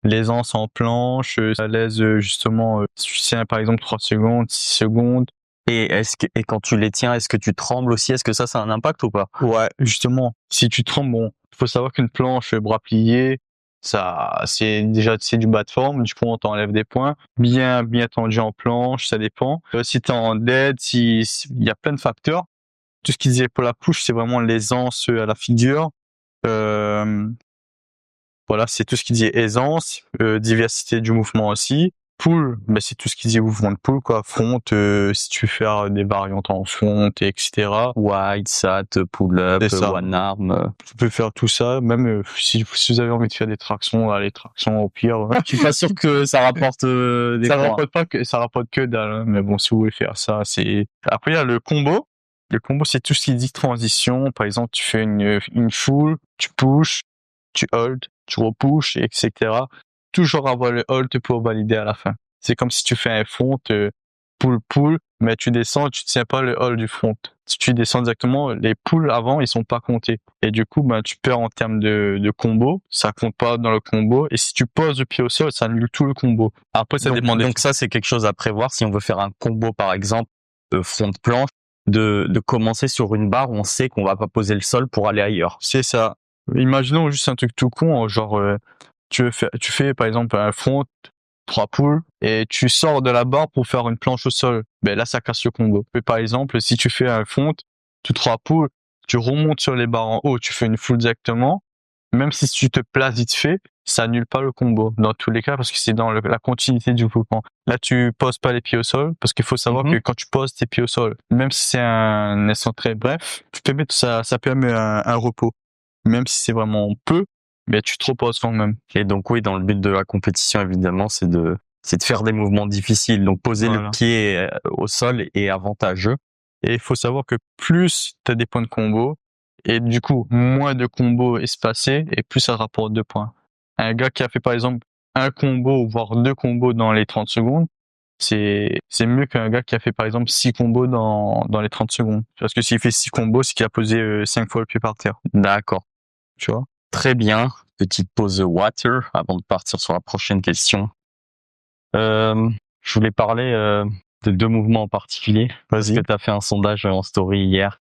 L'aisance en planche, à l'aise justement, si tu tiens par exemple 3 secondes, 6 secondes. Et quand tu les tiens, est-ce que tu trembles aussi? Est-ce que ça a un impact ou pas? Ouais, justement, si tu trembles, bon, faut savoir qu'une planche bras pliés, ça, c'est du bas de forme, du coup on t'enlève des points. Bien tendu en planche, ça dépend. Si t'es en dead, il y a plein de facteurs. Tout ce qui disait pour la push, c'est vraiment l'aisance à la figure. Voilà, c'est tout ce qui dit aisance, diversité du mouvement aussi. Pull, ben c'est tout ce qui dit mouvement de pull, quoi. Front, si tu veux faire des variantes en front, etc. Wide, sat, pull-up, one arm. Tu peux faire tout ça, même si vous avez envie de faire des tractions, les tractions au pire. Je suis pas sûr que ça rapporte des points. Ça rapporte que dalle, hein. Mais bon, si vous voulez faire ça, c'est... Après, il y a le combo. Le combo, c'est tout ce qui dit transition. Par exemple, tu fais une full, tu push, tu hold, tu repush, etc. Toujours avoir le hold pour valider à la fin. C'est comme si tu fais un front, pull, mais tu descends, tu tiens pas le hold du front. Si tu descends directement, les pulls avant, ils sont pas comptés. Et du coup, ben, tu perds en termes de combo. Ça compte pas dans le combo. Et si tu poses le pied au sol, ça annule tout le combo. Après, ça dépend Donc ça, c'est quelque chose à prévoir si on veut faire un combo, par exemple, front planche, de commencer sur une barre où on sait qu'on va pas poser le sol pour aller ailleurs. C'est ça. Imaginons juste un truc tout con, genre, tu fais par exemple un front, 3 pulls, et tu sors de la barre pour faire une planche au sol. Ben là, ça casse le combo. Mais par exemple, si tu fais un front, tu 3 pulls, tu remontes sur les barres en haut, tu fais une full directement, même si tu te places vite fait, ça annule pas le combo dans tous les cas parce que c'est dans la continuité du mouvement. Là, tu poses pas les pieds au sol parce qu'il faut savoir que quand tu poses tes pieds au sol, même si c'est un instant très bref, tu peux mettre ça permet un repos. Même si c'est vraiment peu, mais tu te reposes quand même. Et donc oui, dans le but de la compétition, évidemment, c'est de faire des mouvements difficiles. Donc poser le pied au sol est avantageux. Et il faut savoir que plus tu as des points de combo, et du coup, moins de combos espacés, et plus ça rapporte de points. Un gars qui a fait par exemple un combo, voire 2 combos dans les 30 secondes, c'est mieux qu'un gars qui a fait par exemple 6 combos dans les 30 secondes. Parce que s'il fait 6 combos, c'est qu'il a posé 5 fois le pied par terre. D'accord. Tu vois? Très bien. Petite pause water avant de partir sur la prochaine question. Je voulais parler de 2 mouvements en particulier. Parce que tu as fait un sondage en story hier.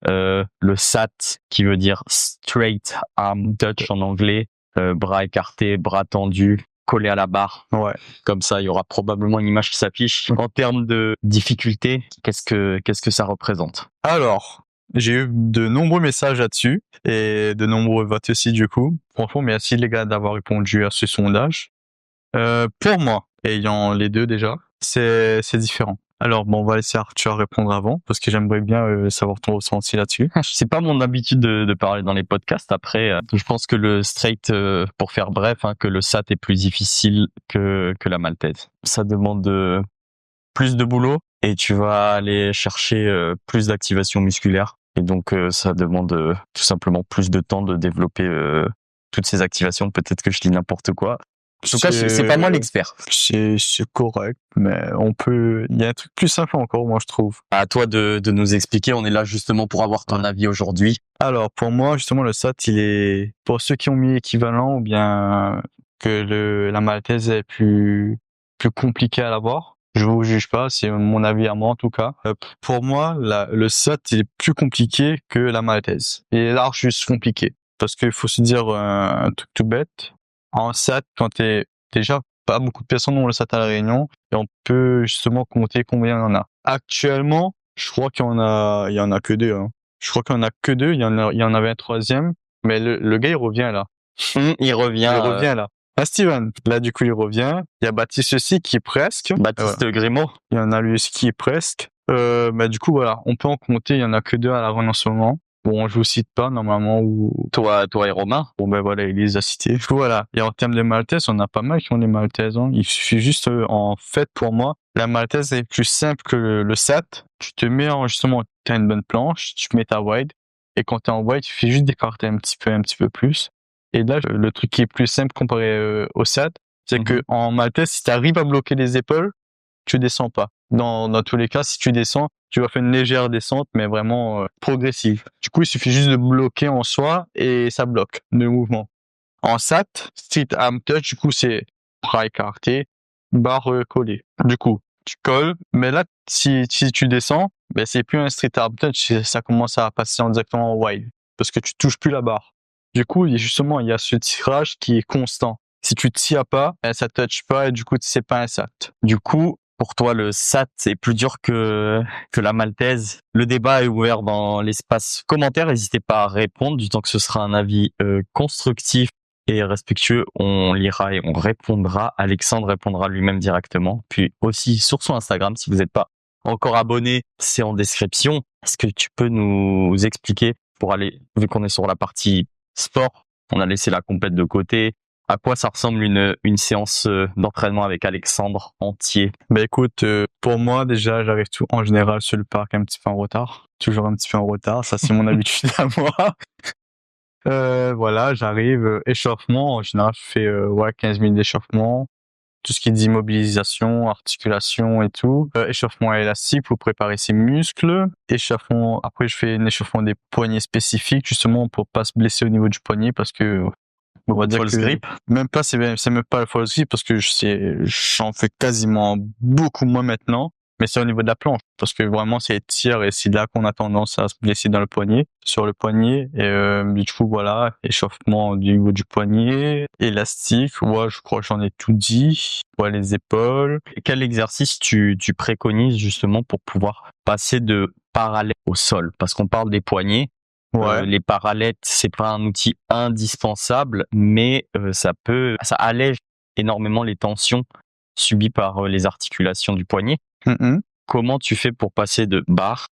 Le SAT, qui veut dire Straight Arm Touch en anglais. Bras écartés, bras tendus, collés à la barre. Ouais. Comme ça, il y aura probablement une image qui s'affiche. En termes de difficulté, qu'est-ce que ça représente? Alors, j'ai eu de nombreux messages là-dessus et de nombreux votes aussi du coup. Franchement, merci les gars d'avoir répondu à ce sondage. Pour moi, ayant les deux déjà, c'est différent. Alors bon, on va laisser Arthur répondre avant parce que j'aimerais bien savoir ton ressenti là-dessus. C'est pas mon habitude de parler dans les podcasts. Après, je pense que le straight, pour faire bref, que le SAT est plus difficile que la maltaise. Ça demande plus de boulot et tu vas aller chercher plus d'activation musculaire. Et donc, ça demande tout simplement plus de temps de développer toutes ces activations. Peut-être que je dis n'importe quoi. En tout cas, c'est pas moi l'expert. C'est correct, mais il y a un truc plus simple encore, moi, je trouve. À toi de nous expliquer. On est là justement pour avoir ton avis aujourd'hui. Alors, pour moi, justement, le SAT, il est, pour ceux qui ont mis équivalent ou bien que la maltaise est plus compliquée à l'avoir. Je vous juge pas, c'est mon avis à moi, en tout cas. Pour moi, le SAT, il est plus compliqué que la maltaise. Il est large, juste compliqué. Parce qu'il faut se dire un truc tout bête. En SAT, quand déjà, pas beaucoup de personnes ont le SAT à La Réunion, et on peut justement compter combien il y en a. Actuellement, je crois qu'il y en a que deux, Je crois qu'il y en a que deux, il y en avait un troisième, mais le gars, il revient là. Il revient là. Ah, Steven, là, du coup, il revient. Il y a Baptiste aussi qui est presque. Baptiste Grimaud. Il y en a lui aussi qui est presque. Du coup, voilà, on peut en compter, il y en a que deux à La Réunion en ce moment. Bon, je vous cite pas, normalement, ou... Toi et Romain. Bon, voilà, il les a cités. Du coup, voilà. Et en termes de maltaise, on a pas mal qui ont des maltaises, Il suffit juste, en fait, pour moi, la maltaise est plus simple que le SAT. Tu te mets justement, t'as une bonne planche, tu mets ta wide. Et quand t'es en wide, tu fais juste d'écarter un petit peu plus. Et là, le truc qui est plus simple comparé au SAT, c'est que en maltaise, si t'arrives à bloquer les épaules, tu descends pas. Dans tous les cas, si tu descends, tu vas faire une légère descente, mais vraiment progressive. Du coup, il suffit juste de bloquer en soi et ça bloque le mouvement. En SAT, street arm touch, du coup, c'est bras écartés, barre collée. Du coup, tu colles, mais là, si tu descends, ben c'est plus un street arm touch, ça commence à passer directement en wide, parce que tu touches plus la barre. Du coup, il y a ce tirage qui est constant. Si tu tires pas, ben, ça touche pas et du coup, c'est pas un SAT. Du coup, pour toi, le SAT est plus dur que la maltaise. Le débat est ouvert dans l'espace commentaire. N'hésitez pas à répondre, du temps que ce sera un avis constructif et respectueux. On lira et on répondra. Alexandre répondra lui-même directement. Puis aussi sur son Instagram, si vous n'êtes pas encore abonné, c'est en description. Est-ce que tu peux nous expliquer, pour aller, vu qu'on est sur la partie sport, on a laissé la compète de côté, à quoi ça ressemble une séance d'entraînement avec Alexandre entier? Ben écoute, pour moi déjà, j'arrive tout en général sur le parc un petit peu en retard. Toujours un petit peu en retard, ça c'est mon habitude à moi. Voilà, j'arrive, échauffement, en général je fais 15 minutes d'échauffement. Tout ce qui est d'immobilisation, articulation et tout. Échauffement élastique pour préparer ses muscles. Échauffement, après je fais un échauffement des poignets spécifiques justement pour pas se blesser au niveau du poignet parce que on va dire false que grip. même pas c'est même pas le false grip parce que j'en fais quasiment beaucoup moins maintenant, mais c'est au niveau de la planche parce que vraiment c'est tir et c'est là qu'on a tendance à se blesser dans le poignet, sur le poignet et du coup voilà, échauffement du niveau du poignet, élastique, je crois que j'en ai tout dit, les épaules. Quel exercice tu préconises justement pour pouvoir passer de parallèle au sol? Parce qu'on parle des poignets. Les parallèles, c'est pas un outil indispensable, mais ça allège énormément les tensions subies par les articulations du poignet. Comment tu fais pour passer de barre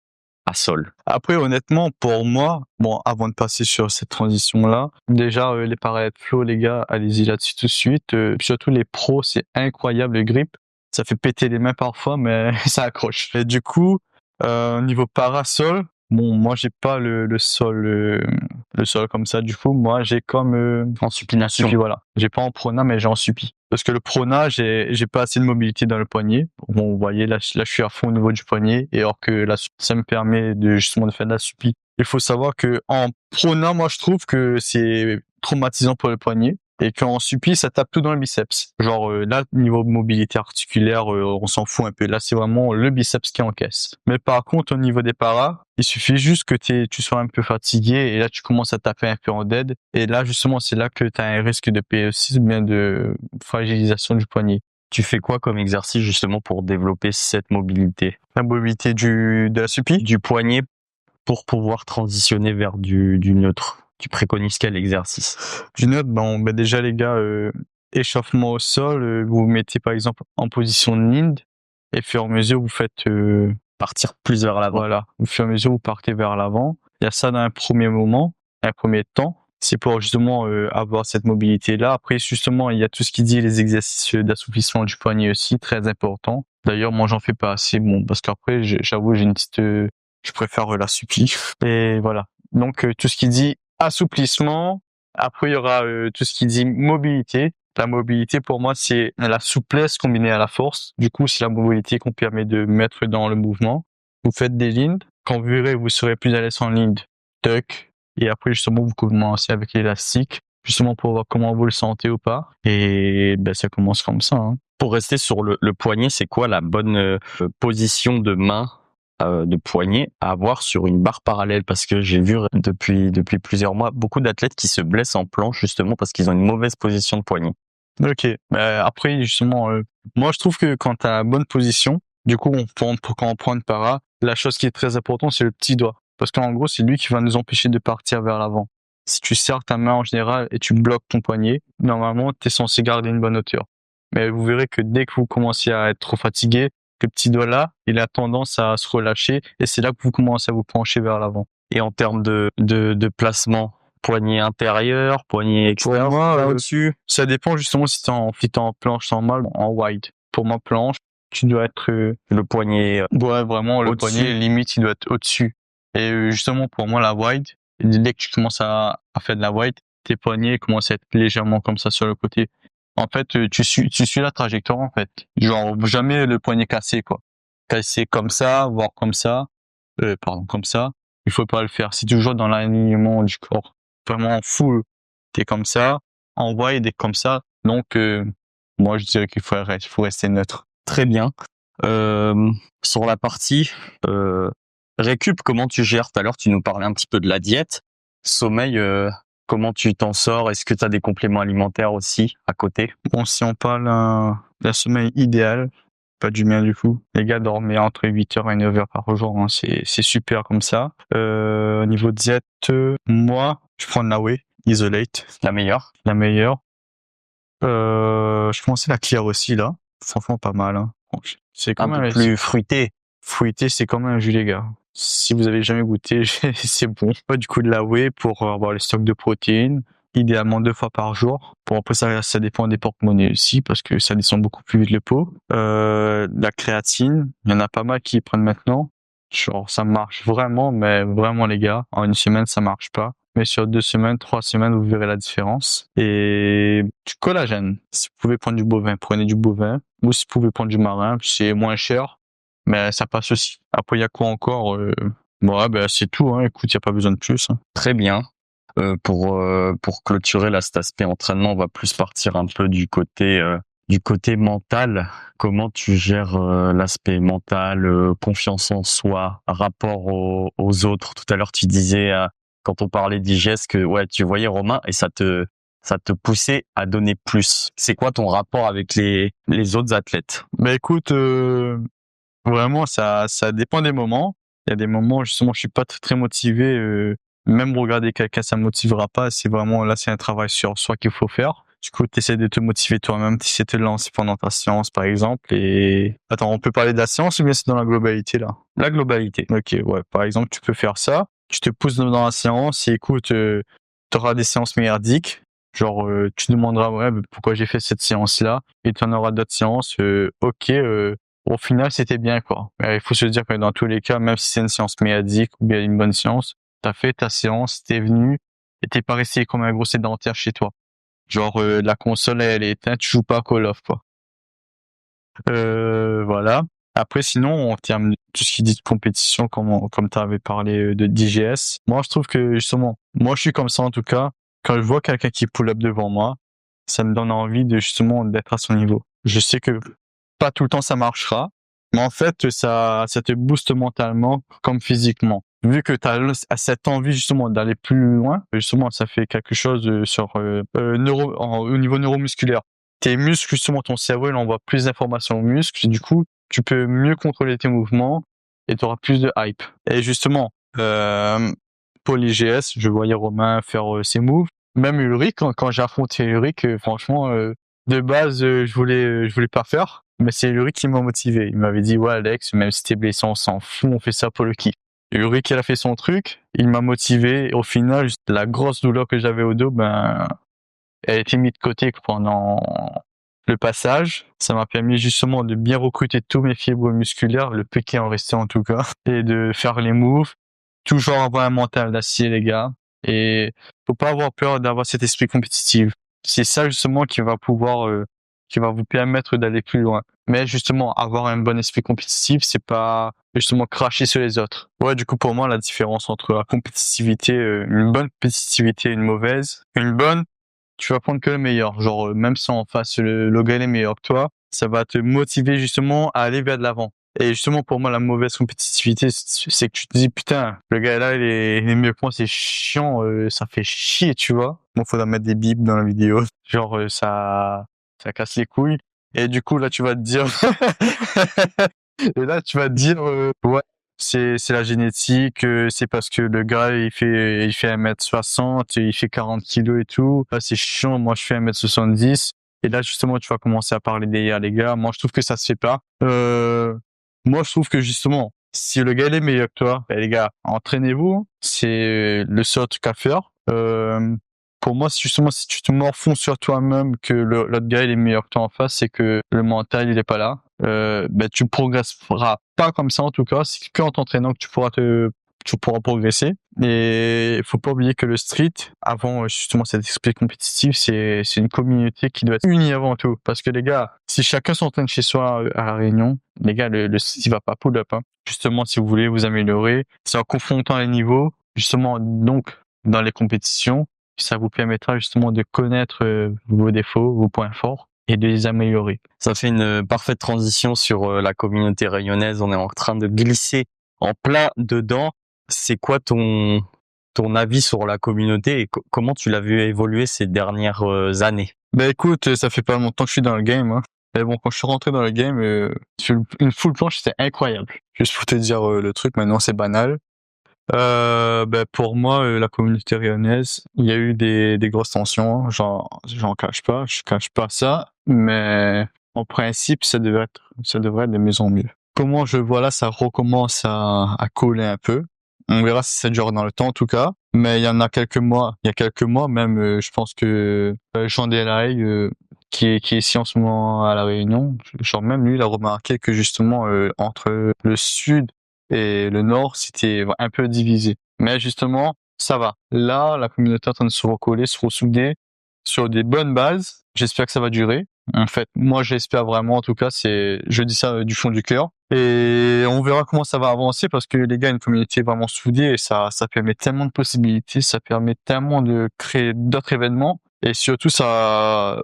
à sol? Après, honnêtement, pour moi, avant de passer sur cette transition-là, déjà, les parallèles flow, les gars, allez-y là-dessus tout de suite. Puis surtout, les pros, c'est incroyable, le grip. Ça fait péter les mains parfois, mais ça accroche. Et du coup, niveau parasol, moi, j'ai pas le sol comme ça. Du coup, moi, j'ai comme en supination. Voilà. J'ai pas en prona, mais j'ai en suppi. Parce que le prona, j'ai pas assez de mobilité dans le poignet. Bon, vous voyez, là, je suis à fond au niveau du poignet. Et alors que ça me permet justement de faire de la suppi. Il faut savoir que en prona, moi, je trouve que c'est traumatisant pour le poignet. Et qu'en suppi, ça tape tout dans le biceps. Genre, là, niveau mobilité articulaire, on s'en fout un peu. Là, c'est vraiment le biceps qui encaisse. Mais par contre, au niveau des paras, il suffit juste que tu sois un peu fatigué et là, tu commences à taper un peu en dead. Et là, justement, c'est là que tu as un risque de PE6 ou bien de fragilisation du poignet. Tu fais quoi comme exercice justement pour développer cette mobilité? La mobilité de la suppi? Du poignet pour pouvoir transitionner vers du neutre. Tu préconises quel exercice? Du neutre, déjà les gars, échauffement au sol, vous vous mettez par exemple en position de Nind. Et au fur et à mesure, vous faites, Partir plus vers l'avant. voilà, au fur et à mesure, vous partez vers l'avant. Il y a ça dans un premier moment, un premier temps. C'est pour justement avoir cette mobilité-là. Après, justement, il y a tout ce qui dit les exercices d'assouplissement du poignet aussi, très important. D'ailleurs, moi, j'en fais pas assez, bon, parce qu'après, j'avoue, j'ai une petite, je préfère l'assoupli. Et voilà. Donc, tout ce qui dit assouplissement. Après, il y aura tout ce qui dit mobilité. La mobilité, pour moi, c'est la souplesse combinée à la force. Du coup, c'est la mobilité qu'on permet de mettre dans le mouvement. Vous faites des lignes. Quand vous verrez, vous serez plus à l'aise en ligne. Tuck. Et après, justement, vous commencez avec l'élastique, justement pour voir comment vous le sentez ou pas. Et ben, ça commence comme ça. Hein. Pour rester sur le poignet, c'est quoi la bonne position de main, de poignet à avoir sur une barre parallèle? Parce que j'ai vu depuis plusieurs mois beaucoup d'athlètes qui se blessent en planche justement parce qu'ils ont une mauvaise position de poignet. Ok. Après, justement, moi, je trouve que quand tu as la bonne position, du coup, quand on prend une para, la chose qui est très importante, c'est le petit doigt. Parce qu'en gros, c'est lui qui va nous empêcher de partir vers l'avant. Si tu serres ta main en général et tu bloques ton poignet, normalement, tu es censé garder une bonne hauteur. Mais vous verrez que dès que vous commencez à être trop fatigué, le petit doigt là, il a tendance à se relâcher et c'est là que vous commencez à vous pencher vers l'avant. Et en termes de placement, poignet intérieur, poignet extérieur, Pour moi, au-dessus. Ça dépend justement si t'es en planche normale, en wide. Pour ma planche, tu dois être Le poignet ouais, vraiment le au-dessus. poignet limite il doit être au-dessus. Et justement pour moi la wide, dès que tu commences à faire de la wide, tes poignets commencent à être légèrement comme ça sur le côté. En fait, tu suis la trajectoire en fait. Genre jamais le poignet cassé quoi. Cassé comme ça, voire comme ça. Comme ça. Il faut pas le faire. C'est toujours dans l'alignement du corps. Vraiment full. T'es comme ça. En wide et comme ça. Donc moi je dirais qu'il faut rester neutre. Très bien. Sur la partie récup, comment tu gères? Tout à l'heure, tu nous parlais un petit peu de la diète. Sommeil, comment tu t'en sors? Est-ce que tu as des compléments alimentaires aussi à côté? Bon, si on parle d'un sommeil idéal, pas du mien du coup. Les gars dormaient entre 8 heures et 9 heures par jour. Hein. C'est super comme ça. Au niveau de diète, moi, je prends de la whey, Isolate. La meilleure? La meilleure. Je pensais la Clear aussi là. Franchement pas mal. Hein. C'est quand Un même peu plus fruité. Fruité, c'est quand même un jus les gars. Si vous avez jamais goûté, c'est bon. Du coup de la whey pour avoir les stocks de protéines, idéalement 2 fois par jour. Bon après ça dépend des porte-monnaies aussi parce que ça descend beaucoup plus vite le pot. La créatine, il y en a pas mal qui prennent maintenant. Genre ça marche vraiment, mais vraiment les gars, en une semaine ça marche pas. Mais sur 2 semaines, 3 semaines, vous verrez la différence. Et du collagène. Si vous pouvez prendre du bovin, prenez du bovin. Ou si vous pouvez prendre du marin, c'est moins cher, mais ça passe aussi. Après, il y a quoi encore ouais, ben c'est tout. Hein. Écoute, il y a pas besoin de plus. Hein. Très bien. Pour clôturer là cet aspect entraînement, on va plus partir un peu du côté mental. Comment tu gères l'aspect mental, confiance en soi, rapport aux autres? Tout à l'heure, tu disais quand on parlait d'IGS que ouais, tu voyais Romain et ça te poussait à donner plus. C'est quoi ton rapport avec les autres athlètes? Ben écoute, vraiment ça dépend des moments. Il y a des moments justement, je suis pas très motivé. Même regarder quelqu'un, ça me motivera pas. C'est vraiment là, c'est un travail sur soi qu'il faut faire. Du coup, tu essaies de te motiver toi-même, tu essaies de te lancer pendant ta séance, par exemple. Et attends, on peut parler de la séance ou bien c'est dans la globalité là? La globalité. Ok, ouais. Par exemple, tu peux faire ça. Tu te pousses dans la séance et écoute, tu auras des séances merdiques. Genre, tu demanderas ouais, pourquoi j'ai fait cette séance-là, et tu en auras d'autres séances. Ok, au final, c'était bien quoi. Mais il faut se dire que dans tous les cas, même si c'est une séance merdique ou bien une bonne séance, t'as fait ta séance, t'es venu et t'es pas resté comme un gros sédentaire chez toi. Genre la console elle est éteinte, tu joues pas à Call of quoi. Voilà. Après sinon en termes de tout ce qui dit de compétition comme tu avais parlé de DGS, moi je trouve que justement, moi je suis comme ça en tout cas, quand je vois quelqu'un qui pull up devant moi, ça me donne envie de justement d'être à son niveau. Je sais que pas tout le temps ça marchera, mais en fait ça te booste mentalement comme physiquement. Vu que tu as cette envie justement d'aller plus loin, justement ça fait quelque chose sur au niveau neuromusculaire. Tes muscles, justement ton cerveau il envoie plus d'informations aux muscles, du coup tu peux mieux contrôler tes mouvements et tu auras plus de hype. Et justement, pour l'IGS, je voyais Romain faire ses moves. Même Ulrich, quand j'ai affronté Ulrich, franchement, de base, je voulais pas faire. Mais c'est Ulrich qui m'a motivé. Il m'avait dit, ouais, Alex, même si t'es blessé, on s'en fout, on fait ça pour le kiff. Ulrich, il a fait son truc, il m'a motivé. Au final, la grosse douleur que j'avais au dos, elle a été mise de côté pendant le passage. Ça m'a permis justement de bien recruter tous mes fibres musculaires, le peu qui en restait en tout cas, et de faire les moves. Toujours avoir un mental d'acier, les gars. Et faut pas avoir peur d'avoir cet esprit compétitif. C'est ça justement qui va vous permettre d'aller plus loin. Mais justement, avoir un bon esprit compétitif, c'est pas justement cracher sur les autres. Ouais, du coup, pour moi, la différence entre la compétitivité, une bonne compétitivité et une mauvaise. Une bonne, tu vas prendre que le meilleur. Genre, même si en face le gars est meilleur que toi, ça va te motiver justement à aller vers de l'avant. Et justement, pour moi, la mauvaise compétitivité, c'est que tu te dis, putain, le gars là, il est mieux que moi, c'est chiant, ça fait chier, tu vois. Bon, faudra mettre des bips dans la vidéo. Genre, ça casse les couilles. Et du coup, là, tu vas te dire, et là, tu vas te dire, ouais, c'est la génétique, c'est parce que le gars, il fait 1m60, il fait 40 kilos et tout. Là, c'est chiant, moi, je fais 1m70. Et là, justement, tu vas commencer à parler derrière les gars. Moi, je trouve que ça se fait pas. Moi, je trouve que justement, si le gars il est meilleur que toi, ben, les gars, entraînez-vous. C'est le seul truc à faire. Pour moi, justement, si tu te morfonds sur toi-même que l'autre gars il est meilleur que toi en face, c'est que le mental il est pas là. Ben tu progresseras pas comme ça en tout cas. C'est qu'en t'entraînant que tu pourras progresser. Et il faut pas oublier que le street, avant justement cet esprit compétitif, c'est une communauté qui doit être unie avant tout. Parce que les gars, si chacun s'entraîne chez soi à la Réunion, les gars, le street il va pas pull up. Hein. Justement, si vous voulez vous améliorer, c'est en confrontant les niveaux, justement donc dans les compétitions, ça vous permettra justement de connaître vos défauts, vos points forts et de les améliorer. Ça fait une parfaite transition sur la communauté rayonnaise. On est en train de glisser en plein dedans. C'est quoi ton avis sur la communauté et comment tu l'as vu évoluer ces dernières années? Ben écoute, ça fait pas longtemps que je suis dans le game. Hein. Mais bon, quand je suis rentré dans le game, une full planche, c'était incroyable. Juste pour te dire le truc, maintenant c'est banal. Ben pour moi, la communauté rayonnaise, il y a eu des grosses tensions. J'en cache pas, je cache pas ça. Mais en principe, ça devrait être de mieux en mieux. Comment je vois là, ça recommence à coller un peu. On verra si ça dure dans le temps en tout cas. Mais il y a quelques mois même, je pense que Jean Delahaye, qui est ici en ce moment à La Réunion, genre même lui, il a remarqué que justement entre le sud et le nord, c'était un peu divisé. Mais justement, ça va. Là, la communauté est en train de se recoller, se ressouder sur des bonnes bases. J'espère que ça va durer. En fait, moi, j'espère vraiment, en tout cas, je dis ça du fond du cœur. Et on verra comment ça va avancer parce que les gars, une communauté vraiment soudée et ça permet tellement de possibilités, ça permet tellement de créer d'autres événements et surtout ça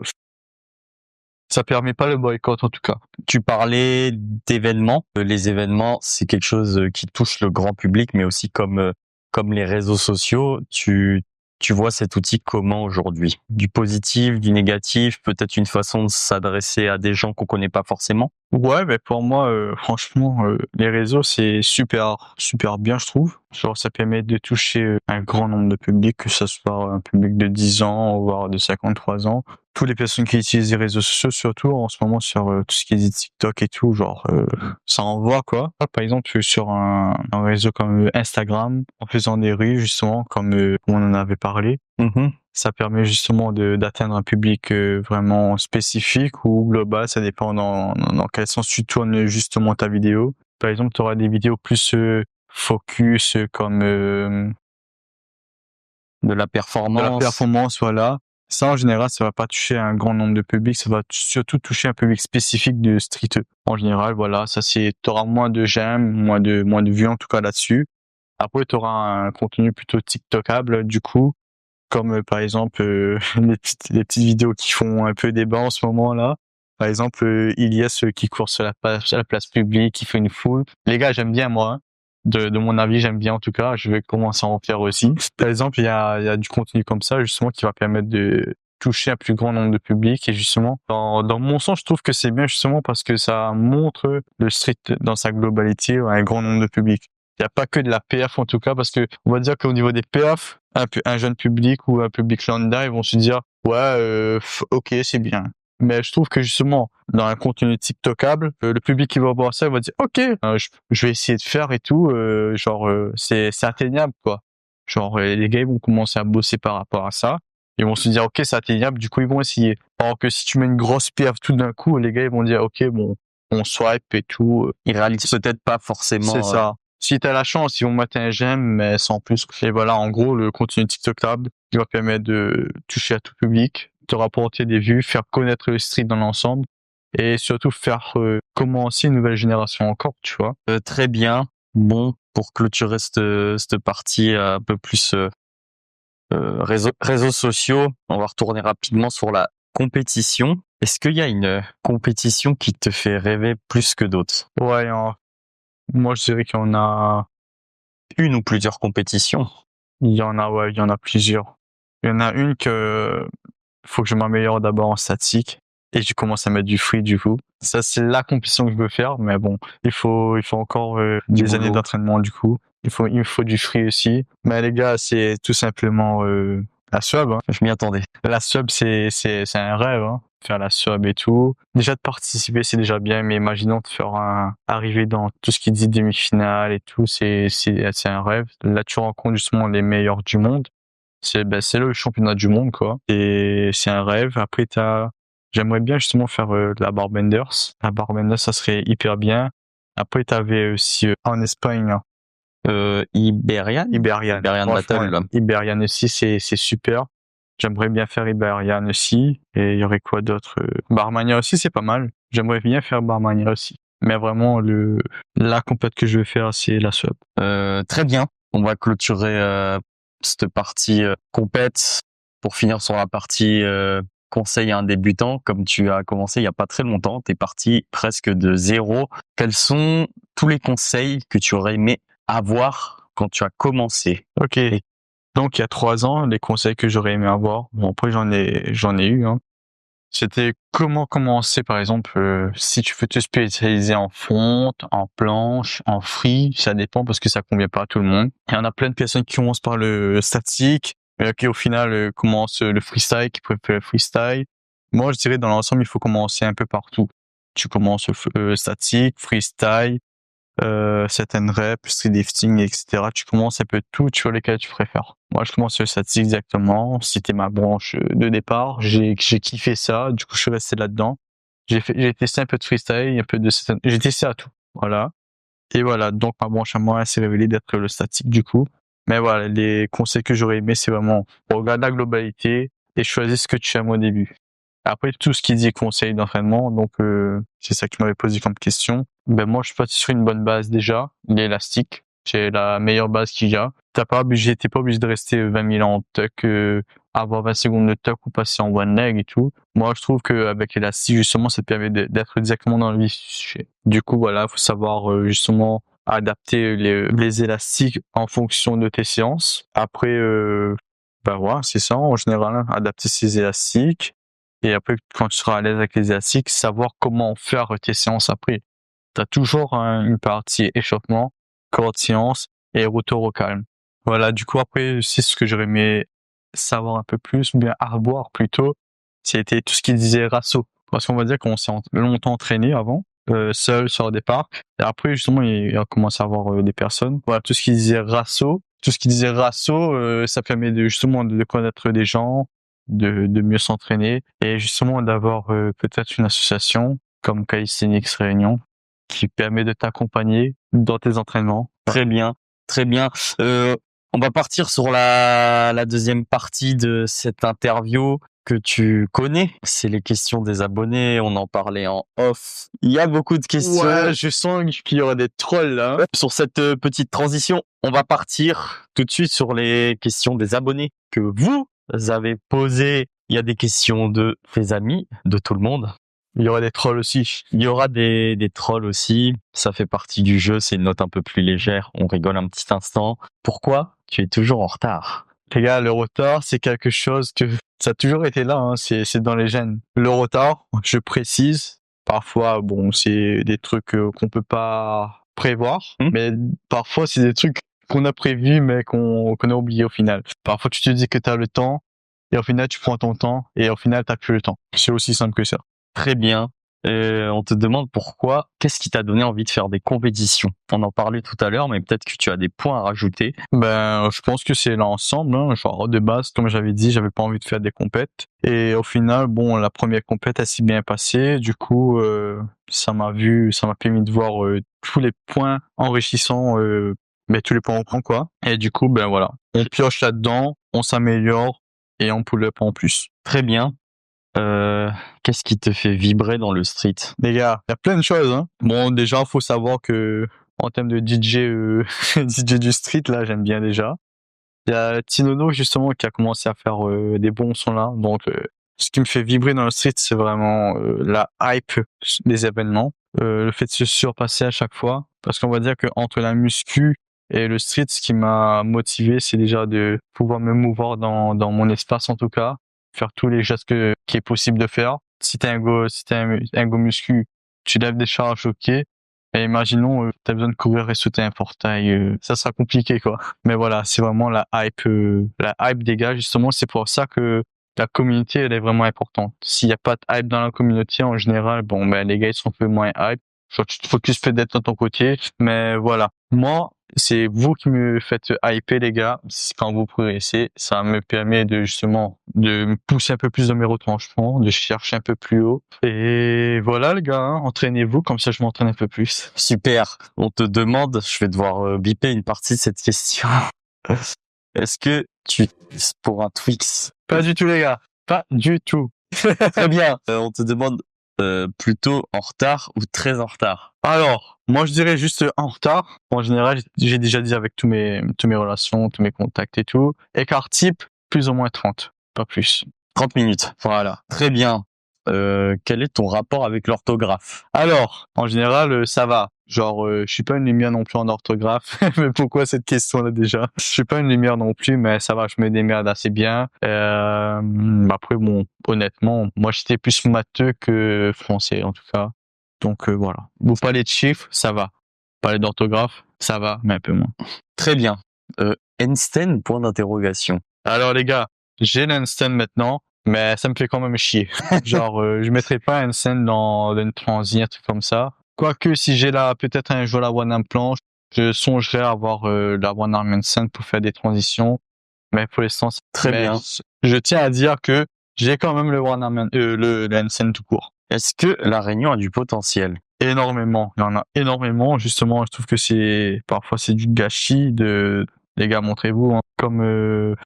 permet pas le boycott en tout cas. Tu parlais d'événements. Les événements, c'est quelque chose qui touche le grand public, mais aussi comme les réseaux sociaux. Tu vois cet outil comment aujourd'hui? Du positif, du négatif, peut-être une façon de s'adresser à des gens qu'on connaît pas forcément? Ouais, mais pour moi, franchement, les réseaux, c'est super bien, je trouve. Genre, ça permet de toucher un grand nombre de publics, que ce soit un public de 10 ans, voire de 53 ans. Toutes les personnes qui utilisent les réseaux sociaux, surtout en ce moment sur tout ce qui est TikTok et tout, genre, ça envoie, quoi. Par exemple, sur un réseau comme Instagram, en faisant des reels, justement, comme on en avait parlé, ça permet justement d'atteindre un public vraiment spécifique ou global, ça dépend dans quel sens tu tournes justement ta vidéo. Par exemple, tu auras des vidéos plus focus comme De la performance. Voilà. Ça, en général, ça va pas toucher un grand nombre de publics, ça va surtout toucher un public spécifique de street. En général, voilà, ça t'auras moins de j'aime, moins de vues en tout cas là-dessus. Après, tu auras un contenu plutôt TikTokable, du coup, comme par exemple les petites vidéos qui font un peu débat en ce moment là. Par exemple, Ilias qui court sur la place publique, qui fait une foule. Les gars, j'aime bien moi. Hein. De mon avis, j'aime bien en tout cas. Je vais commencer à en faire aussi. Par exemple, il y a du contenu comme ça justement qui va permettre de toucher un plus grand nombre de publics et justement dans mon sens, je trouve que c'est bien justement parce que ça montre le street dans sa globalité à un grand nombre de publics. Il n'y a pas que de la perf en tout cas parce que on va dire qu'au niveau des perfs, un jeune public ou un public lambda, ils vont se dire ouais ok c'est bien. Mais je trouve que justement, dans un contenu TikTokable, le public qui va voir ça, il va dire, OK, je vais essayer de faire et tout, c'est atteignable, quoi. Les gars, ils vont commencer à bosser par rapport à ça. Ils vont se dire, OK, c'est atteignable, du coup, ils vont essayer. Alors que si tu mets une grosse perf tout d'un coup, les gars, ils vont dire, OK, bon, on swipe et tout. Ils réalisent peut-être pas forcément. C'est ça. Si t'as la chance, ils vont mettre un j'aime, mais sans plus. Et voilà, en gros, le contenu TikTokable, qui va permettre de toucher à tout public, de rapporter des vues, faire connaître le street dans l'ensemble, et surtout faire commencer une nouvelle génération encore, tu vois. Très bien. Bon, pour clôturer cette partie un peu plus réseaux sociaux, on va retourner rapidement sur la compétition. Est-ce qu'il y a une compétition qui te fait rêver plus que d'autres? Ouais, moi je dirais qu'il y en a une ou plusieurs compétitions. Il y en a plusieurs. Il y en a une que faut que je m'améliore d'abord en statique et je commence à mettre du free du coup. Ça c'est la compétition que je veux faire, mais bon, il faut encore des années d'entraînement du coup. Il me faut du free aussi. Mais les gars, c'est tout simplement la sub. Hein. Je m'y attendais. La sub c'est un rêve. Hein. Faire la sub et tout. Déjà de participer c'est déjà bien, mais imaginons de faire arriver dans tout ce qui dit demi-finale et tout, c'est un rêve. Là tu rencontres justement les meilleurs du monde. C'est le championnat du monde quoi. Et c'est un rêve. Après j'aimerais bien justement faire de la Barbenders. La Barbenders ça serait hyper bien. Après t'avais aussi en Espagne Iberian Battle. Iberian aussi c'est super. J'aimerais bien faire Iberian aussi. Et il y aurait quoi d'autre? Barmania aussi, c'est pas mal. J'aimerais bien faire Barmania aussi. Mais vraiment, la compète que je veux faire, c'est la sub. Très bien. On va clôturer cette partie compète pour finir sur la partie conseil à un débutant. Comme tu as commencé il y a pas très longtemps, tu es parti presque de zéro. Quels sont tous les conseils que tu aurais aimé avoir quand tu as commencé? Ok. Donc, il y a 3 ans, les conseils que j'aurais aimé avoir, bon, après, j'en ai eu, hein. C'était comment commencer, par exemple, si tu veux te spécialiser en fonte, en planche, en free, ça dépend parce que ça convient pas à tout le monde. Il y en a plein de personnes qui commencent par le statique, mais qui au final commencent le freestyle, qui préfèrent le freestyle. Moi, je dirais dans l'ensemble, il faut commencer un peu partout. Tu commences statique, freestyle, certaines reps, street lifting, etc. Tu commences un peu tout, tu vois lesquels tu préfères. Moi, je commence le statique exactement. C'était ma branche de départ. J'ai kiffé ça. Du coup, je suis resté là-dedans. J'ai testé un peu de freestyle, un peu de j'ai testé à tout. Voilà. Et voilà. Donc, ma branche à moi, elle s'est révélée d'être le statique, du coup. Mais voilà, les conseils que j'aurais aimé, c'est vraiment, regarde la globalité et choisis ce que tu aimes au début. Après, tout ce qui dit conseil d'entraînement, donc c'est ça que tu m'avais posé comme question. Ben moi, je suis parti sur une bonne base déjà, l'élastique. C'est la meilleure base qu'il y a. T'es pas obligé de rester 20 000 ans en tuck, avoir 20 secondes de tuck ou passer en one leg et tout. Moi, je trouve qu'avec l'élastique, justement, ça te permet d'être exactement dans le vif du sujet. Du coup, voilà, faut savoir justement adapter les élastiques en fonction de tes séances. Après, ben voilà, c'est ça en général, hein, adapter ses élastiques. Et après, quand tu seras à l'aise avec les élastiques, savoir comment faire tes séances après. Tu as toujours une partie échauffement, courte séance et retour au calme. Voilà, du coup, après, c'est ce que j'aurais aimé savoir un peu plus, ou bien avoir plutôt, c'était tout ce qui disait rasso. Parce qu'on va dire qu'on s'est longtemps entraîné avant, seul sur des parcs. Et après, justement, il a commencé à avoir des personnes. Voilà, tout ce qui disait rasso. Tout ce qui disait rasso, ça permet justement de connaître des gens, de mieux s'entraîner et justement d'avoir peut-être une association comme Calisthenics Réunion qui permet de t'accompagner dans tes entraînements. Très bien, très bien. On va partir sur la deuxième partie de cette interview que tu connais. C'est les questions des abonnés. On en parlait en off. Il y a beaucoup de questions. Ouais, je sens qu'il y aura des trolls là. Sur cette petite transition, on va partir tout de suite sur les questions des abonnés que vous avez posées. Il y a des questions de tes amis, de tout le monde. Il y aura des trolls aussi. Il y aura des trolls aussi. Ça fait partie du jeu. C'est une note un peu plus légère. On rigole un petit instant. Pourquoi tu es toujours en retard? Les gars, le retard, c'est quelque chose que ça a toujours été là. Hein. C'est dans les gènes. Le retard, je précise. Parfois, bon, c'est des trucs qu'on peut pas prévoir. Mais parfois, c'est des trucs qu'on a prévus, mais qu'on a oublié au final. Parfois, tu te dis que tu as le temps. et au final, tu prends ton temps, et au final, t'as plus le temps. C'est aussi simple que ça. Très bien. On te demande pourquoi, qu'est-ce qui t'a donné envie de faire des compétitions? On en parlait tout à l'heure, mais peut-être que tu as des points à rajouter. Ben, je pense que c'est l'ensemble, hein. Genre, de base, comme j'avais dit, j'avais pas envie de faire des compètes. Et au final, bon, la première compète a si bien passé. Du coup, ça m'a permis de voir tous les points enrichissants, mais tous les points on prend, quoi. Et du coup, ben voilà. On pioche là-dedans, on s'améliore, et on pull up en plus. Très bien. Qu'est-ce qui te fait vibrer dans le street? Les gars, il y a plein de choses, hein. Bon, déjà, faut savoir que, en termes de DJ, DJ du street, là, j'aime bien déjà. Il y a Tinono, justement, qui a commencé à faire des bons sons là. Donc, ce qui me fait vibrer dans le street, c'est vraiment la hype des événements. Le fait de se surpasser à chaque fois. Parce qu'on va dire que entre la muscu et le street, ce qui m'a motivé, c'est déjà de pouvoir me mouvoir dans mon espace, en tout cas. Faire tous les gestes qui est possible de faire. Si t'es un go muscu, tu lèves des charges, ok. Et imaginons, t'as besoin de courir et sauter un portail, ça sera compliqué, quoi. Mais voilà, c'est vraiment la hype des gars, justement, c'est pour ça que la communauté, elle est vraiment importante. S'il y a pas de hype dans la communauté, en général, bon, ben, les gars, ils sont un peu moins hype. Genre, tu te focuses peut-être d'être de ton côté, mais voilà. Moi, c'est vous qui me faites hyper, les gars. Quand vous progressez, ça me permet de, justement, de me pousser un peu plus dans mes retranchements, de chercher un peu plus haut. Et voilà, les gars, hein, entraînez-vous, comme ça je m'entraîne un peu plus. Super. On te demande, je vais devoir biper une partie de cette question. Est-ce que tu pour un Twix? Pas du tout, les gars. Pas du tout. Très bien. On te demande plutôt en retard ou très en retard? Alors, moi je dirais juste en retard. En général, j'ai déjà dit avec tous mes relations, tous mes contacts et tout. Écart type, plus ou moins 30, pas plus. 30 minutes. Voilà. Très bien. Quel est ton rapport avec l'orthographe? Alors, en général, ça va. Genre, je suis pas une lumière non plus en orthographe. Mais pourquoi cette question-là déjà? Je suis pas une lumière non plus, mais ça va, je me démerde assez bien. Après, bon, honnêtement, moi j'étais plus matheux que français en tout cas. Donc voilà. Vous parlez de chiffres, ça va. Parler d'orthographe, ça va, mais un peu moins. Très bien. Einstein, point d'interrogation. Alors les gars, j'ai l'Einstein maintenant, mais ça me fait quand même chier. Genre, je mettrai pas Einstein dans une transition, un truc comme ça. Quoique, si j'ai là peut-être un jour la one arm planche, je songerais à avoir la one arm Einstein pour faire des transitions. Mais pour l'instant, Très bien. Je tiens à dire que j'ai quand même le one arm, le Einstein tout court. Est-ce que la Réunion a du potentiel? Énormément. Il y en a énormément. Justement, je trouve que parfois c'est du gâchis les gars, montrez-vous, hein. Comme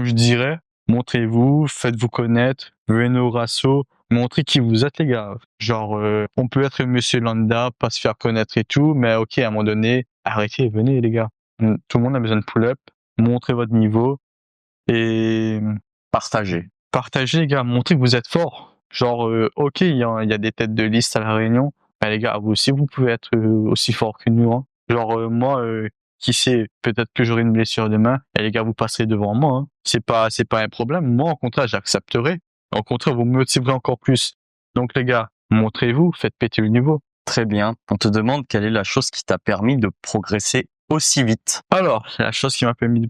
je dirais, montrez-vous, faites-vous connaître, venez au rasso, montrez qui vous êtes, les gars. Genre, on peut être monsieur lambda, pas se faire connaître et tout, mais ok, à un moment donné, arrêtez, venez, les gars. Tout le monde a besoin de pull-up, montrez votre niveau et Partagez. partagez, les gars, montrez que vous êtes fort. Genre, ok, il y a des têtes de liste à la Réunion, mais les gars, vous aussi, vous pouvez être aussi fort que nous, hein. Genre, moi, qui sait, peut-être que j'aurai une blessure demain, et les gars, vous passerez devant moi, hein. C'est pas un problème. Moi, au contraire, j'accepterai. Au contraire, vous me motiverez encore plus. Donc, les gars, montrez-vous, faites péter le niveau. Très bien. On te demande quelle est la chose qui t'a permis de progresser aussi vite. Alors, la chose qui m'a permis de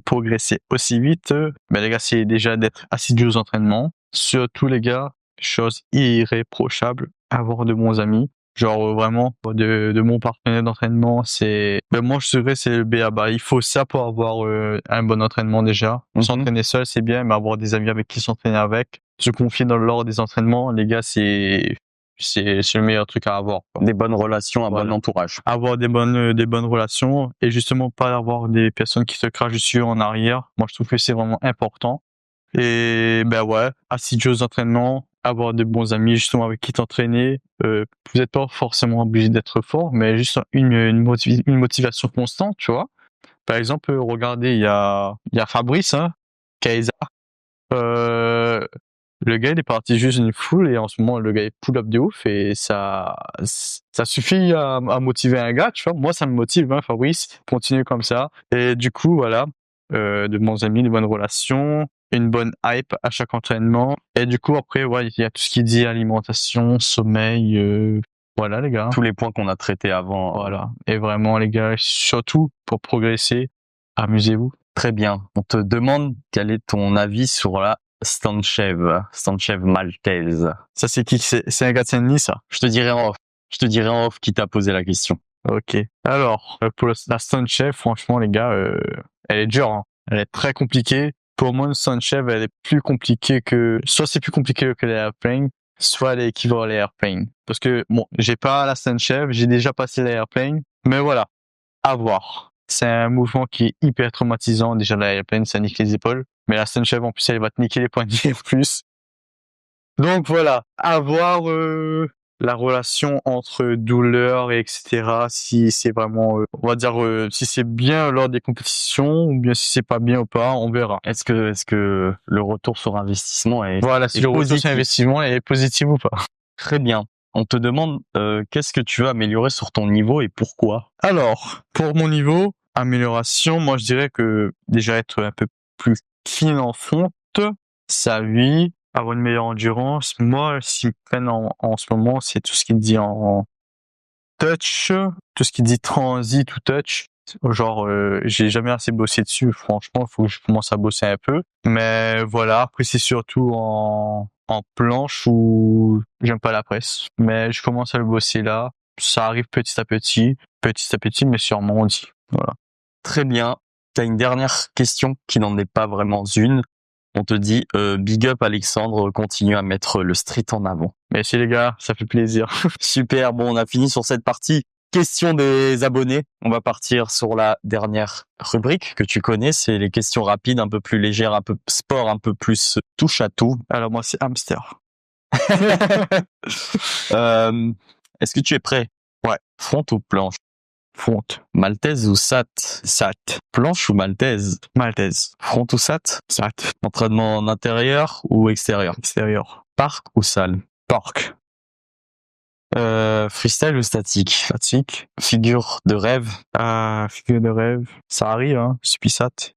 progresser aussi vite, ben, les gars, c'est déjà d'être assidu aux entraînements. Surtout, les gars, chose irréprochable, avoir de bons amis. Genre vraiment de mon partenaire d'entraînement, moi je dirais c'est le b.a.-ba. Il faut ça pour avoir un bon entraînement déjà. S'entraîner seul c'est bien, mais avoir des amis avec qui s'entraîner avec, se confier lors des entraînements, les gars, c'est le meilleur truc à avoir, quoi. Des bonnes relations, un Voilà. bon entourage. Avoir des bonnes relations et justement pas avoir des personnes qui te crachent dessus en arrière. Moi je trouve que c'est vraiment important. Et ben ouais, assidu aux entraînements, avoir de bons amis justement avec qui t'entraîner. Vous n'êtes pas forcément obligé d'être fort, mais juste une motivation constante, tu vois. Par exemple, regardez, il y a Fabrice, hein, Kaisa. Le gars, il est parti juste une foule et en ce moment, le gars est pull up de ouf et ça suffit à motiver un gars, tu vois. Moi, ça me motive, hein, Fabrice. Continue comme ça. Et du coup, voilà, de bons amis, de bonnes relations, une bonne hype à chaque entraînement. Et du coup, après, ouais, il y a tout ce qui dit alimentation, sommeil, voilà, les gars. Tous les points qu'on a traités avant. Voilà. Et vraiment, les gars, surtout pour progresser, amusez-vous. Très bien. On te demande quel est ton avis sur la Stantchev maltaise. Ça, c'est qui? C'est un gars de Saint-Denis, ça? Je te dirai en off. Je te dirai en off qui t'a posé la question. Ok. Alors, pour la Stantchev, franchement, les gars, elle est dure, hein. Elle est très compliquée. Pour moi, une Stantchev, elle est plus compliquée soit c'est plus compliqué que les airplanes, soit elle est équivalente à les airplanes. Parce que, bon, j'ai pas la Stantchev, j'ai déjà passé les airplanes, mais voilà. À voir. C'est un mouvement qui est hyper traumatisant. Déjà, la airplane, ça nique les épaules. Mais la Stantchev, en plus, elle va te niquer les poignets en plus. Donc voilà, à voir la relation entre douleur et etc. Si c'est vraiment, on va dire, si c'est bien lors des compétitions ou bien si c'est pas bien ou pas, on verra. Est-ce que le retour sur investissement est Voilà, si le retour positif. sur investissement est positif ou pas. Très bien. On te demande qu'est-ce que tu veux améliorer sur ton niveau et pourquoi. Alors, pour mon niveau, amélioration, moi je dirais que déjà être un peu plus clean en fonte, ça oui, avoir une meilleure endurance. Moi, ce qui me peine en ce moment, c'est tout ce qui dit en touch, tout ce qui dit transit ou touch. Genre, j'ai jamais assez bossé dessus. Franchement, il faut que je commence à bosser un peu. Mais voilà, après c'est surtout en planche où j'aime pas la presse. Mais je commence à le bosser là. Ça arrive petit à petit, mais sûrement on dit. Voilà. Très bien. T'as une dernière question qui n'en est pas vraiment une. On te dit big up Alexandre, continue à mettre le street en avant. Merci les gars, ça fait plaisir. Super, bon, on a fini sur cette partie. Question des abonnés. On va partir sur la dernière rubrique que tu connais. C'est les questions rapides, un peu plus légères, un peu sport, un peu plus touche à tout. Alors moi c'est hamster. Est-ce que tu es prêt? Ouais. Front ou planche? Fonte. Maltaise ou sat? Sat. Planche ou maltaise? Maltaise. Front ou sat? Sat. Entraînement en intérieur ou extérieur? Extérieur. Parc ou salle? Parc. Freestyle ou statique? Statique. Figure de rêve? Figure de rêve. Ça arrive, hein. Je suis sat.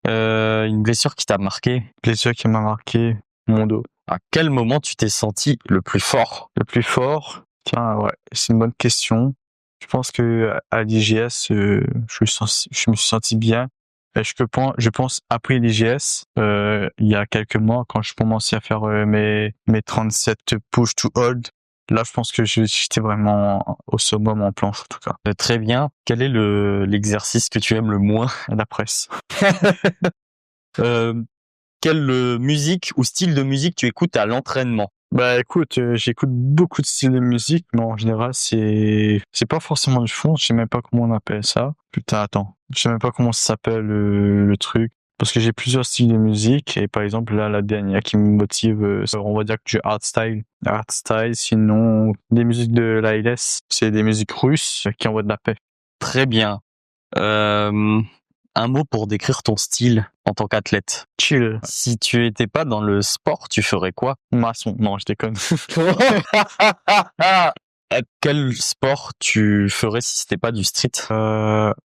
Une blessure qui t'a marqué? Blessure qui m'a marqué. Mon dos. À quel moment tu t'es senti le plus fort? Le plus fort? Tiens, ouais, c'est une bonne question. Je pense que à l'IGS, je me suis senti bien. Et je pense après l'IGS, il y a quelques mois, quand je commençais à faire mes 37 push to hold, là, je pense que j'étais vraiment au summum en planche, en tout cas. Très bien. Quel est l'exercice que tu aimes le moins? La presse. Quelle musique ou style de musique tu écoutes à l'entraînement? Bah écoute, j'écoute beaucoup de styles de musique, mais en général c'est pas forcément du fond, je sais même pas comment on appelle ça. Putain, attends, je sais même pas comment ça s'appelle le truc. Parce que j'ai plusieurs styles de musique et par exemple là la dernière qui me motive, on va dire que du hardstyle. Hardstyle, sinon des musiques de la LS, c'est des musiques russes qui envoient de la paix. Très bien. Un mot pour décrire ton style en tant qu'athlète. Chill. Si tu étais pas dans le sport, tu ferais quoi? Maçon. Non, je déconne. Quel sport tu ferais si c'était pas du street?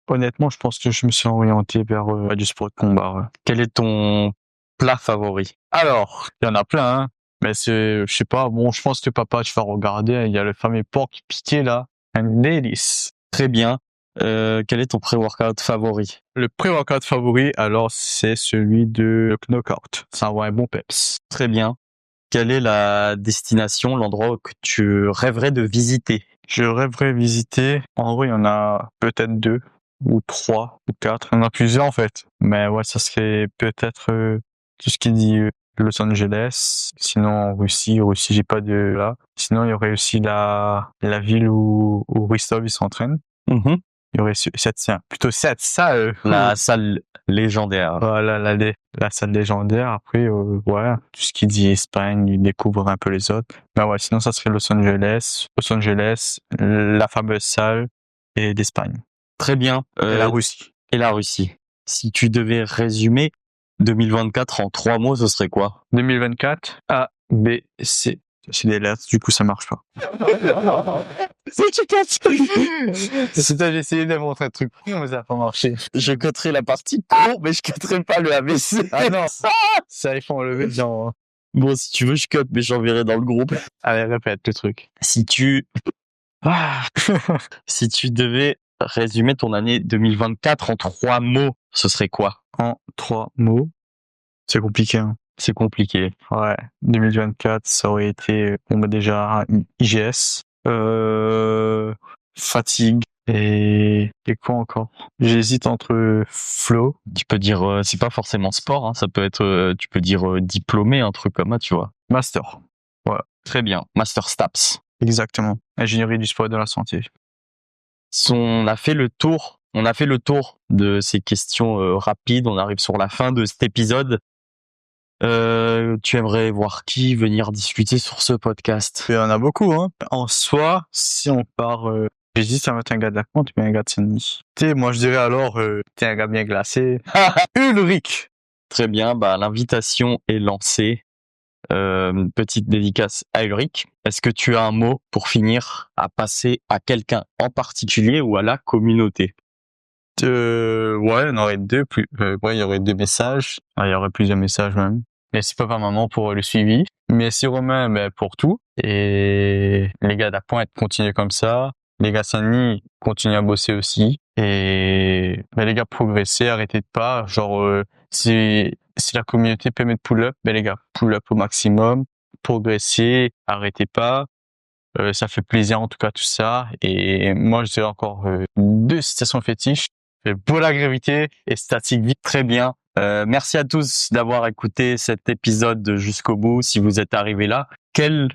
Honnêtement, je pense que je me suis orienté vers du sport de combat. Ouais. Quel est ton plat favori? Alors, il y en a plein, hein. Mais je sais pas, bon, je pense que papa, tu vas regarder, il y a le fameux porc piqué là. Un délice. Très bien. Quel est ton pré-workout favori? Le pré-workout favori, alors, c'est celui de Knockout. Ça envoie un bon peps. Très bien. Quelle est la destination, l'endroit que tu rêverais de visiter? Je rêverais visiter. En vrai, il y en a peut-être 2 ou 3 ou 4. Il y en a plusieurs, en fait. Mais ouais, ça serait peut-être tout ce qui dit Los Angeles. Sinon, en Russie, j'ai pas de là. Sinon, il y aurait aussi la ville où Ristov, il s'entraîne. Mm-hmm. Il y aurait plutôt cette salle. La salle légendaire. Voilà, la salle légendaire. Après, ouais, tout ce qui dit Espagne, il découvre un peu les autres. Mais ouais, sinon, ça serait Los Angeles, la fameuse salle et d'Espagne. Très bien. Et la Russie. Et la Russie. Si tu devais résumer 2024 en 3 mots, ce serait quoi? 2024, A, B, C. C'est des lettres, du coup, ça marche pas. C'est toi, j'ai essayé d'inventer un truc, mais ça n'a pas marché. Je cutterai la partie con, mais je cutterai pas le ABC. Ah non, ça, il faut enlever dedans. Bon, si tu veux, je cut, mais j'enverrai dans le groupe. Allez, répète le truc. Si tu devais résumer ton année 2024 en 3 mots, ce serait quoi? En 3 mots. C'est compliqué, hein. C'est compliqué. Ouais. 2024, ça aurait été, déjà, IGS, fatigue et quoi encore? J'hésite entre flow. Tu peux dire, c'est pas forcément sport, hein, ça peut être, tu peux dire diplômé, un truc comme ça, tu vois. Master. Voilà. Très bien. Master STAPS. Exactement. Ingénierie du sport et de la santé. On a fait le tour de ces questions rapides. On arrive sur la fin de cet épisode. Tu aimerais voir qui venir discuter sur ce podcast? Il y en a beaucoup, hein. En soi, si on part, j'hésite à mettre un gars de la Compte ou un gars de Saint-Denis. Moi, je dirais alors, t'es un gars bien glacé. Ulrich. Très bien, l'invitation est lancée. Une petite dédicace à Ulrich. Est-ce que tu as un mot pour finir à passer à quelqu'un en particulier ou à la communauté? Ouais, on aurait deux il y aurait 2 messages. Il y aurait plusieurs messages même. Merci papa, maman pour le suivi. Merci Romain, pour tout. Et les gars d'Appointe, continuez comme ça. Les gars Saint-Denis, continuez à bosser aussi. Et, les gars, progressez, arrêtez de pas. Genre, si la communauté permet de pull up, les gars, pull up au maximum. Progressez, arrêtez pas. Ça fait plaisir en tout cas tout ça. Et moi, je dirais encore 2 citations fétiches. Pour la gravité et statique vite. Très bien. Merci à tous d'avoir écouté cet épisode jusqu'au bout. Si vous êtes arrivés là, quel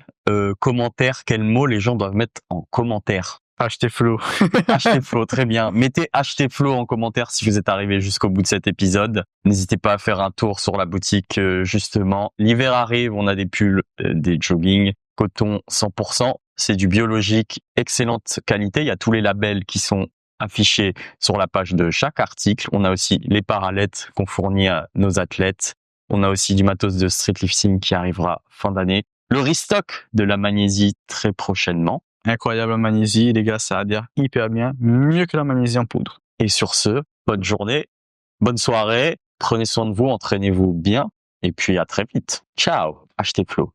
commentaire, quel mot les gens doivent mettre en commentaire? Achetez Flo. Achetez Flo, très bien. Mettez Achetez Flo en commentaire si vous êtes arrivés jusqu'au bout de cet épisode. N'hésitez pas à faire un tour sur la boutique, justement. L'hiver arrive, on a des pulls, des joggings, coton 100%. C'est du biologique, excellente qualité. Il y a tous les labels qui sont affichés sur la page de chaque article. On a aussi les parallettes qu'on fournit à nos athlètes. On a aussi du matos de streetlifting qui arrivera fin d'année. Le restock de la magnésie très prochainement. Incroyable la magnésie, les gars, ça adhère hyper bien, mieux que la magnésie en poudre. Et sur ce, bonne journée, bonne soirée, prenez soin de vous, entraînez-vous bien, et puis à très vite. Ciao, achetez Flo.